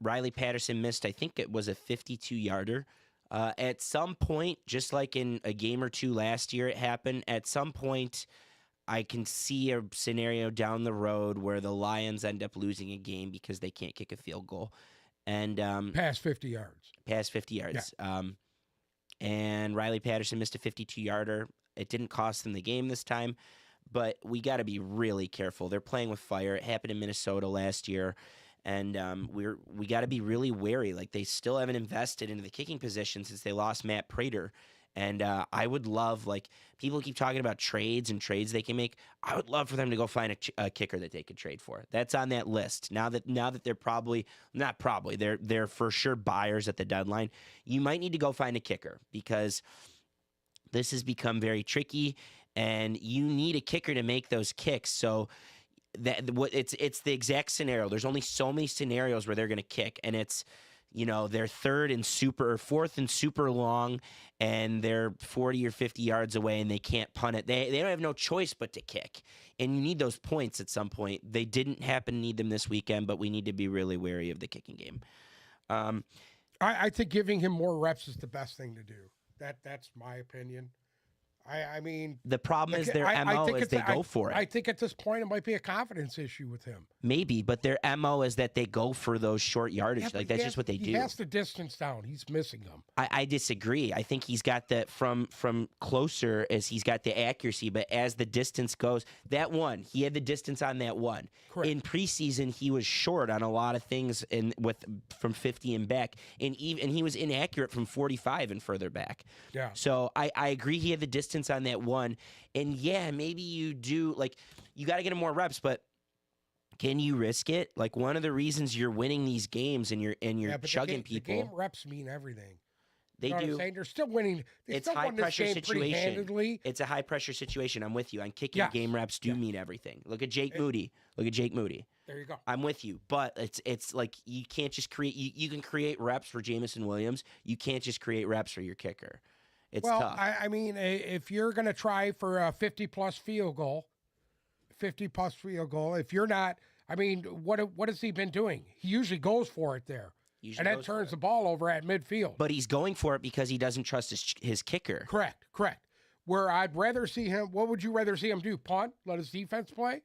Riley Patterson missed, I think it was a 52-yarder. At some point, just like in a game or two last year it happened, at some point I can see a scenario down the road where the Lions end up losing a game because they can't kick a field goal. And past 50 yards. Past 50 yards. Yeah. And Riley Patterson missed a 52-yarder. It didn't cost them the game this time, but we got to be really careful. They're playing with fire. It happened in Minnesota last year. And we got to be really wary. Like, they still haven't invested into the kicking position since they lost Matt Prater. And I would love, like, people keep talking about trades and trades they can make. I would love for them to go find a kicker that they could trade for. That's on that list. Now that they're for sure buyers at the deadline. You might need to go find a kicker because this has become very tricky, and you need a kicker to make those kicks. So it's the exact scenario. There's only so many scenarios where they're going to kick, and it's, they're fourth and super long, and they're 40 or 50 yards away, and they can't punt it. They don't have no choice but to kick, and you need those points at some point. They didn't happen to need them this weekend, but we need to be really wary of the kicking game. I think giving him more reps is the best thing to do. That's my opinion. I mean, the problem is their MO is they go for it. I think at this point it might be a confidence issue with him. Maybe, but their MO is that they go for those short yardage. That's just what they do. He has the distance down. He's missing them. I disagree. I think he's got that from closer as he's got the accuracy, but as the distance goes, he had the distance on that one. Correct. In preseason, he was short on a lot of things from 50 and back, and he was inaccurate from 45 and further back. Yeah. So I agree he had the distance on that one, and maybe you do, like, you got to get him more reps, but can you risk it? Like, one of the reasons you're winning these games and you're chugging people. The game reps mean everything. They do. What I'm saying? They're still winning. It's high pressure situation. It's a high pressure situation. I'm with you. On kicking, game reps do mean everything. Look at Jake Moody. There you go. I'm with you, but it's like you can't just create. You can create reps for Jamison Williams. You can't just create reps for your kicker. It's tough. I mean, if you're going to try for a 50-plus field goal, if you're not, I mean, what has he been doing? He usually goes for it there. And that turns the ball over at midfield. But he's going for it because he doesn't trust his kicker. Correct. Where I'd rather see him, what would you rather see him do? Punt? Let his defense play?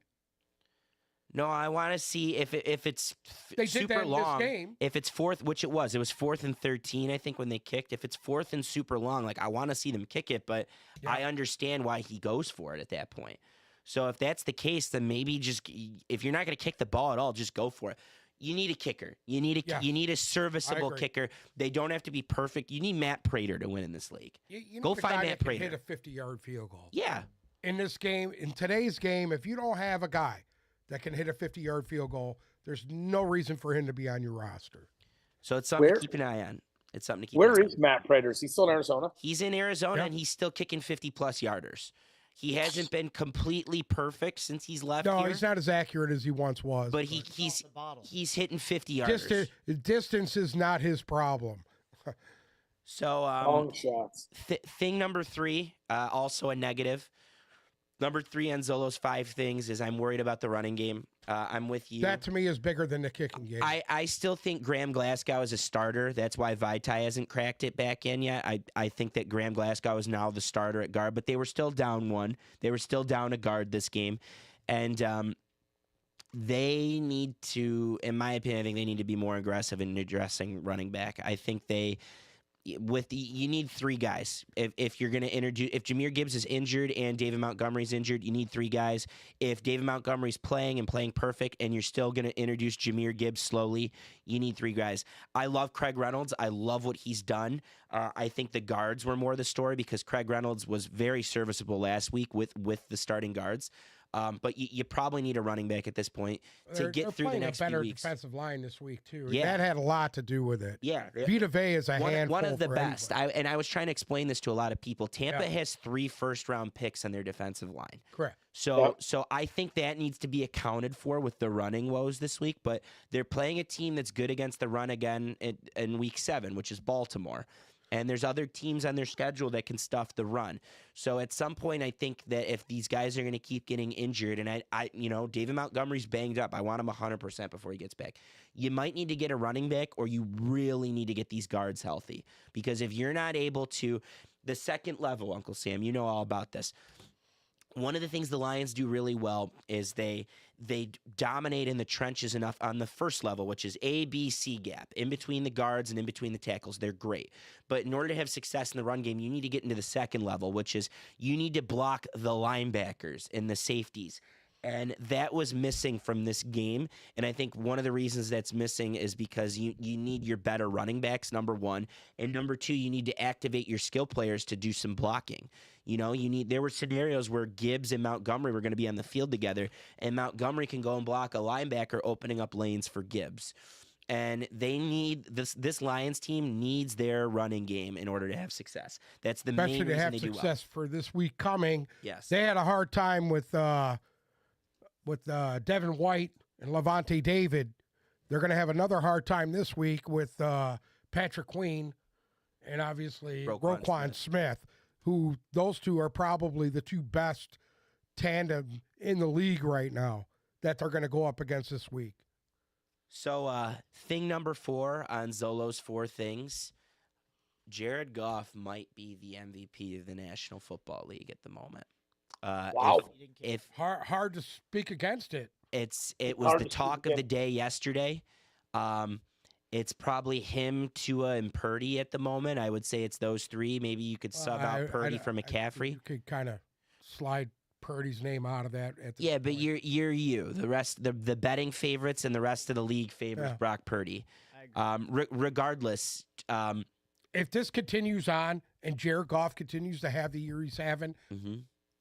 No, I want to see if it's they super did that long. In this game. If it's fourth, which it was 4th and 13, I think, when they kicked. If it's 4th and super long, like, I want to see them kick it, but I understand why he goes for it at that point. So if that's the case, then maybe just, if you're not going to kick the ball at all, just go for it. You need a kicker. You need a serviceable agree. kicker. They don't have to be perfect. You need Matt Prater to win in this league. You Go need a find guy Matt that can Prater. hit a 50-yard field goal. Yeah. In this game, in today's game, if you don't have a guy that can hit a 50-yard field goal, there's no reason for him to be on your roster. So it's something to keep an eye on. It's something to keep an eye on. Where is Matt Prater? Is he still in Arizona? He's in Arizona, and he's still kicking 50-plus yarders. He hasn't been completely perfect since he's left No, here. he's not as accurate as he once was. But he's hitting 50 yarders. Distance is not his problem. So long shots. Thing number 3, also a negative. Number 3 on Zolo's 5 things is I'm worried about the running game. I'm with you. That to me is bigger than the kicking game. I still think Graham Glasgow is a starter. That's why Vaitai hasn't cracked it back in yet. I think that Graham Glasgow is now the starter at guard, but they were still down one. They were still down a guard this game. And they need to, in my opinion, I think they need to be more aggressive in addressing running back. I think you need 3 guys. If you're going to introduce, if Jahmyr Gibbs is injured and David Montgomery's injured, you need 3 guys. If David Montgomery's playing and playing perfect and you're still going to introduce Jahmyr Gibbs slowly, you need 3 guys. I love Craig Reynolds. I love what he's done. I think the guards were more the story because Craig Reynolds was very serviceable last week with the starting guards. But you probably need a running back at this point to get through the next few weeks. They're playing a better defensive line this week, too. Yeah. That had a lot to do with it. Yeah. Vita Vea is a handful. One of the for best. anybody. I was trying to explain this to a lot of people. Tampa has 3 first-round picks on their defensive line. Correct. So I think that needs to be accounted for with the running woes this week. But they're playing a team that's good against the run again in Week 7, which is Baltimore. And there's other teams on their schedule that can stuff the run. So at some point, I think that if these guys are going to keep getting injured, and I David Montgomery's banged up. I want him 100% before he gets back. You might need to get a running back, or you really need to get these guards healthy. Because if you're not able to, the second level, Uncle Sam, you know all about this. One of the things the Lions do really well is they dominate in the trenches enough on the first level, which is A, B, C gap, in between the guards and in between the tackles. They're great. But in order to have success in the run game, you need to get into the second level, which is you need to block the linebackers and the safeties. And that was missing from this game. And I think one of the reasons that's missing is because you need your better running backs, number 1. And number 2, you need to activate your skill players to do some blocking. There were scenarios where Gibbs and Montgomery were going to be on the field together, and Montgomery can go and block a linebacker, opening up lanes for Gibbs. And they need this Lions team needs their running game in order to have success. That's the main reason they do well. Especially to have success for this week coming. Yes. They had a hard time with Devin White and Levante David. They're going to have another hard time this week with Patrick Queen and obviously Roquan Smith, who those two are probably the 2 best tandem in the league right now that they're going to go up against this week. So thing number 4 on Zolo's 4 things, Jared Goff might be the MVP of the National Football League at the moment. Wow. If hard to speak against it. It was the talk of the day yesterday. It's probably him, Tua, and Purdy at the moment. I would say it's those 3. Maybe you could sub out Purdy for McCaffrey. You could kind of slide Purdy's name out of that. At Yeah, point. but you're you. The rest, the betting favorites and the rest of the league favors Brock Purdy. Regardless, if this continues on and Jared Goff continues to have the year he's having,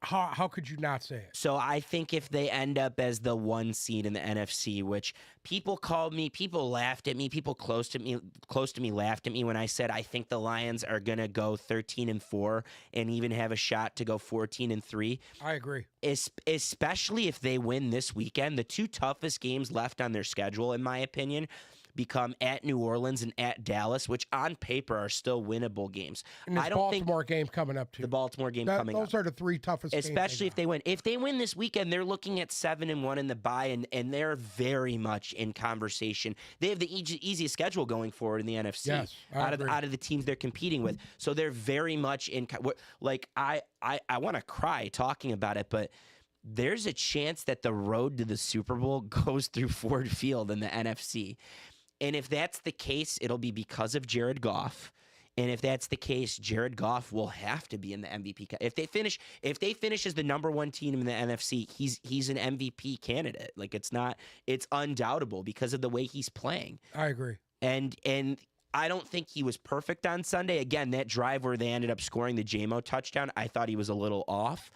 how could you not say it? So I think if they end up as the 1 seed in the NFC, which people laughed at me, people close to me laughed at me when I said I think the Lions are gonna go 13-4 and even have a shot to go 14-3. I agree. Especially if they win this weekend. The 2 toughest games left on their schedule, in my opinion, become at New Orleans and at Dallas, which on paper are still winnable games. And this Baltimore game coming up too. The Baltimore game coming up. Those are the 3 toughest games. Especially if they win. If they win this weekend, they're looking at 7-1 in the bye, and they're very much in conversation. They have the easiest schedule going forward in the NFC. Yes, out of the teams they're competing with. So they're very much in. Like I want to cry talking about it, but there's a chance that the road to the Super Bowl goes through Ford Field in the NFC. And if that's the case, it'll be because of Jared Goff. And if that's the case, Jared Goff will have to be in the MVP. If they finish as the number one team in the NFC, he's an MVP candidate. Like it's undoubtable because of the way he's playing. I agree. And I don't think he was perfect on Sunday. Again, that drive where they ended up scoring the JMO touchdown, I thought he was a little off.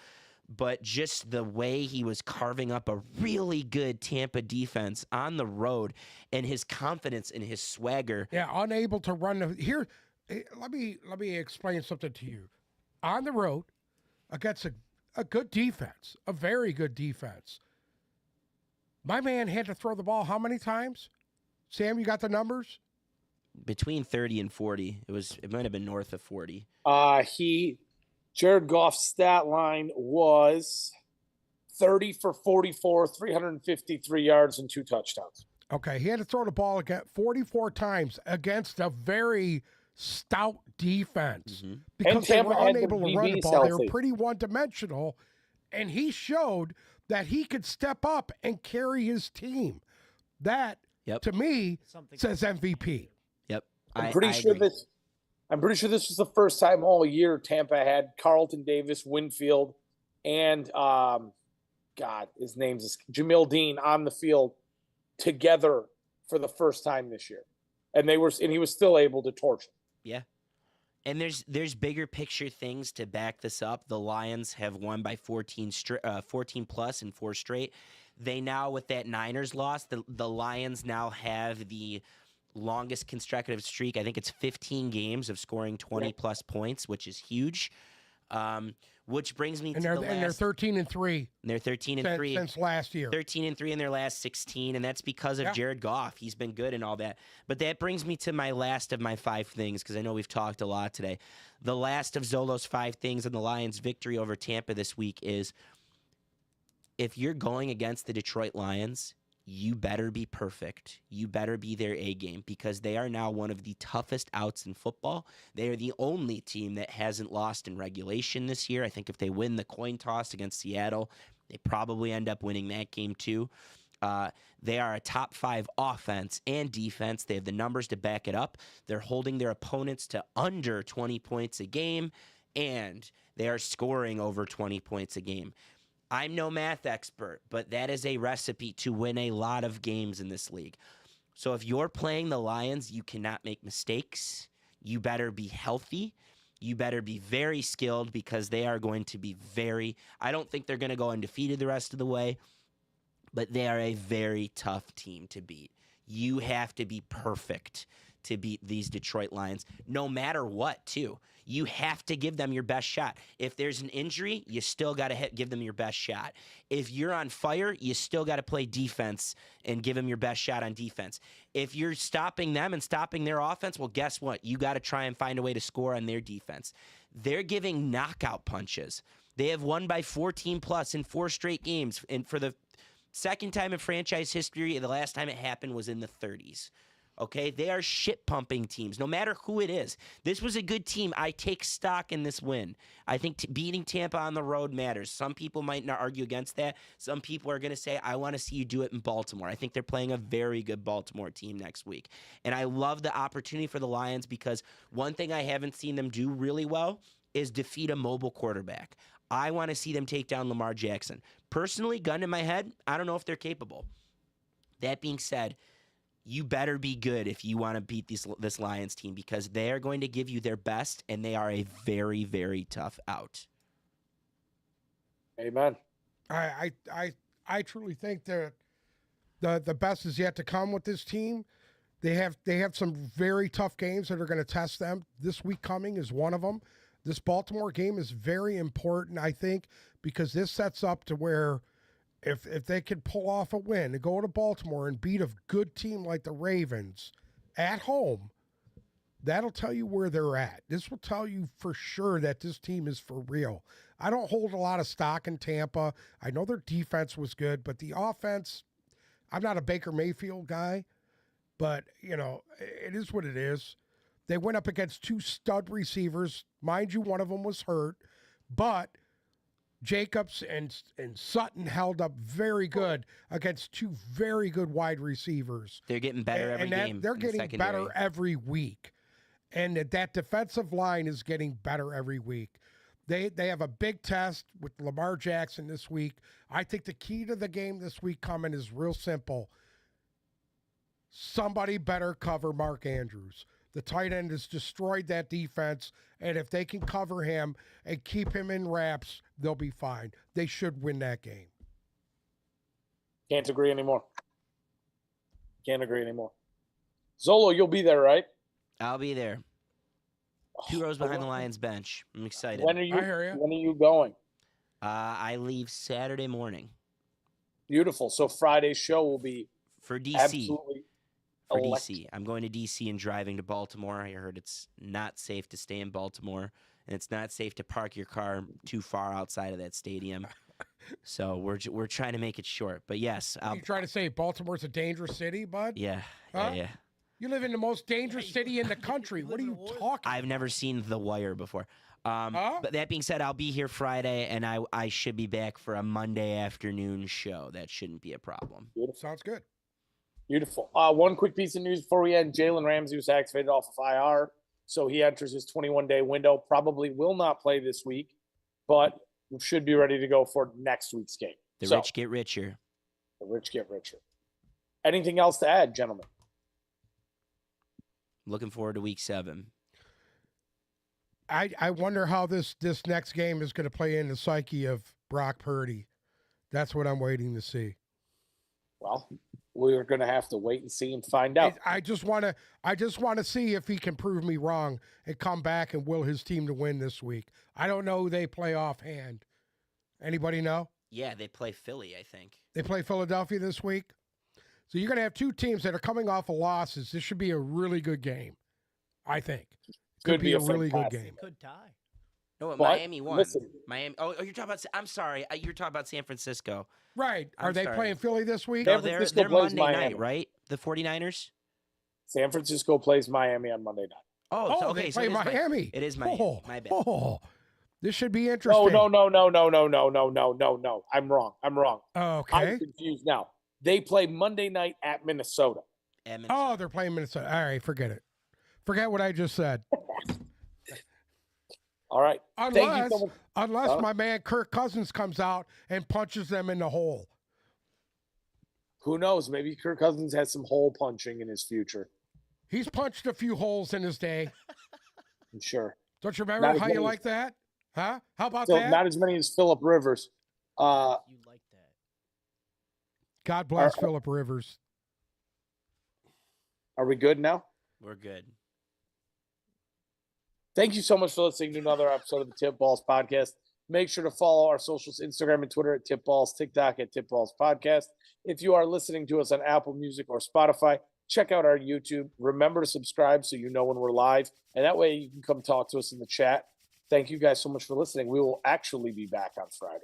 But just the way he was carving up a really good Tampa defense on the road and his confidence and his swagger. Yeah, unable to run. Here, let me explain something to you. On the road against a good defense, a very good defense, my man had to throw the ball how many times? Sam, you got the numbers? Between 30 and 40. It might have been north of 40. Jared Goff's stat line was 30 for 44, 353 yards and 2 touchdowns. Okay, he had to throw the ball again 44 times against a very stout defense because they were unable to run the ball. Healthy. They were pretty one-dimensional, and he showed that he could step up and carry his team. That, to me, says MVP. Yep. I'm pretty sure this was the first time all year Tampa had Carlton Davis, Winfield, and his name's Jamil Dean on the field together for the first time this year, and he was still able to torch them. Yeah, and there's bigger picture things to back this up. The Lions have won by 14 plus in 4 straight. They now, with that Niners loss, the Lions now have the longest consecutive streak. I think it's 15 games of scoring 20-plus points, which is huge. Which brings me to the last... And they're 13-3. They're 13-3 since last year. 13-3 in their last 16, and that's because of Jared Goff. He's been good and all that. But that brings me to my last of my 5 things, because I know we've talked a lot today. The last of Zolo's 5 things in the Lions' victory over Tampa this week is, if you're going against the Detroit Lions, you better be perfect. You better be their A game, because they are now one of the toughest outs in football. They are the only team that hasn't lost in regulation this year. I think if they win the coin toss against Seattle, they probably end up winning that game too. They are a top 5 offense and defense. They have the numbers to back it up. They're holding their opponents to under 20 points a game, and they are scoring over 20 points a game. I'm no math expert, but that is a recipe to win a lot of games in this league. So if you're playing the Lions, you cannot make mistakes. You better be healthy. You better be very skilled, because they are going to be I don't think they're going to go undefeated the rest of the way, but they are a very tough team to beat. You have to be perfect to beat these Detroit Lions, no matter what, too. You have to give them your best shot. If there's an injury, you still got to give them your best shot. If you're on fire, you still got to play defense and give them your best shot on defense. If you're stopping them and stopping their offense, well, guess what? You got to try and find a way to score on their defense. They're giving knockout punches. They have won by 14 plus in 4 straight games. And for the second time in franchise history, the last time it happened was in the 30s. Okay, they are shit-pumping teams, no matter who it is. This was a good team. I take stock in this win. I think beating Tampa on the road matters. Some people might not argue against that. Some people are going to say, I want to see you do it in Baltimore. I think they're playing a very good Baltimore team next week. And I love the opportunity for the Lions, because one thing I haven't seen them do really well is defeat a mobile quarterback. I want to see them take down Lamar Jackson. Personally, gun in my head, I don't know if they're capable. That being said, you better be good if you want to beat this Lions team, because they are going to give you their best, and they are a very, very tough out. Amen. I truly think that the best is yet to come with this team. They have some very tough games that are going to test them. This week coming is one of them. This Baltimore game is very important, I think, because this sets up to where if they could pull off a win and go to Baltimore and beat a good team like the Ravens at home, that'll tell you where they're at. This will tell you for sure that this team is for real. I don't hold a lot of stock in Tampa. I know their defense was good, but the offense, I'm not a Baker Mayfield guy, but, it is what it is. They went up against 2 stud receivers. Mind you, one of them was hurt, but Jacobs and Sutton held up very good against 2 very good wide receivers. They're getting better every game. They're getting better every week. And that defensive line is getting better every week. They have a big test with Lamar Jackson this week. I think the key to the game this week coming is real simple. Somebody better cover Mark Andrews. The tight end has destroyed that defense, and if they can cover him and keep him in wraps, they'll be fine. They should win that game. Can't agree anymore. Can't agree anymore. Zolo, you'll be there, right? I'll be there. 2 rows behind the Lions bench. I'm excited. When are you? I hear you. When are you going? I leave Saturday morning Beautiful. So Friday's show will be for DC. absolutely For electric. DC. I'm going to DC and driving to Baltimore. I heard it's not safe to stay in Baltimore, and it's not safe to park your car too far outside of that stadium. So we're trying to make it short. But yes, You trying to say Baltimore's a dangerous city, bud? yeah, Huh? yeah. You live in the most dangerous you- city in the country. you What are live in you a war zone. talking? I've never seen The Wire before. Huh? But that being said, I'll be here Friday, and I should be back for a Monday afternoon show. That shouldn't be a problem. Sounds good. Beautiful. One quick piece of news before we end. Jalen Ramsey was activated off of IR, so he enters his 21-day window. Probably will not play this week, but should be ready to go for next week's game. The So, rich get richer. the rich get richer. Anything else to add, gentlemen? Looking forward to week 7. I wonder how this next game is going to play in the psyche of Brock Purdy. That's what I'm waiting to see. Well, we're going to have to wait and see and find out. I just want to see if he can prove me wrong and come back and will his team to win this week. I don't know who they play offhand. Anybody know? Yeah, they play Philly, I think. They play Philadelphia this week. So you're going to have two teams that are coming off of losses. This should be a really good game, I think. Could be a really good fantastic game. Could tie. No, But, Miami won. listen. Miami. Oh, you're talking about. I'm sorry. You're talking about San Francisco. Right. Are I'm they sorry. playing Philly this week? No, San they're Francisco they're plays Monday Miami. night, right? The 49ers. San Francisco plays Miami on Monday night. Oh, so, Oh, okay. they so play it is Miami. It is Miami. Oh, My bad. oh. This should be No, interesting. no. I'm wrong. Okay. I'm confused now. They play Monday night at Minnesota. Edmonton. Oh, they're playing Minnesota. All right, forget it. Forget what I just said. All right. Thank you so much. Unless my man Kirk Cousins comes out and punches them in the hole. Who knows? Maybe Kirk Cousins has some hole punching in his future. He's punched a few holes in his day. I'm sure. Don't you Not remember as how you many- like that? Huh? How about So that? not as many as Phillip Rivers. You like that. God bless Are- Phillip Rivers. Are we good now? We're good. Thank you so much for listening to another episode of the Tip Balls Podcast. Make sure to follow our socials, Instagram and Twitter at Tip Balls, TikTok at Tip Balls Podcast. If you are listening to us on Apple Music or Spotify, check out our YouTube. Remember to subscribe so you know when we're live, and that way you can come talk to us in the chat. Thank you guys so much for listening. We will actually be back on Friday.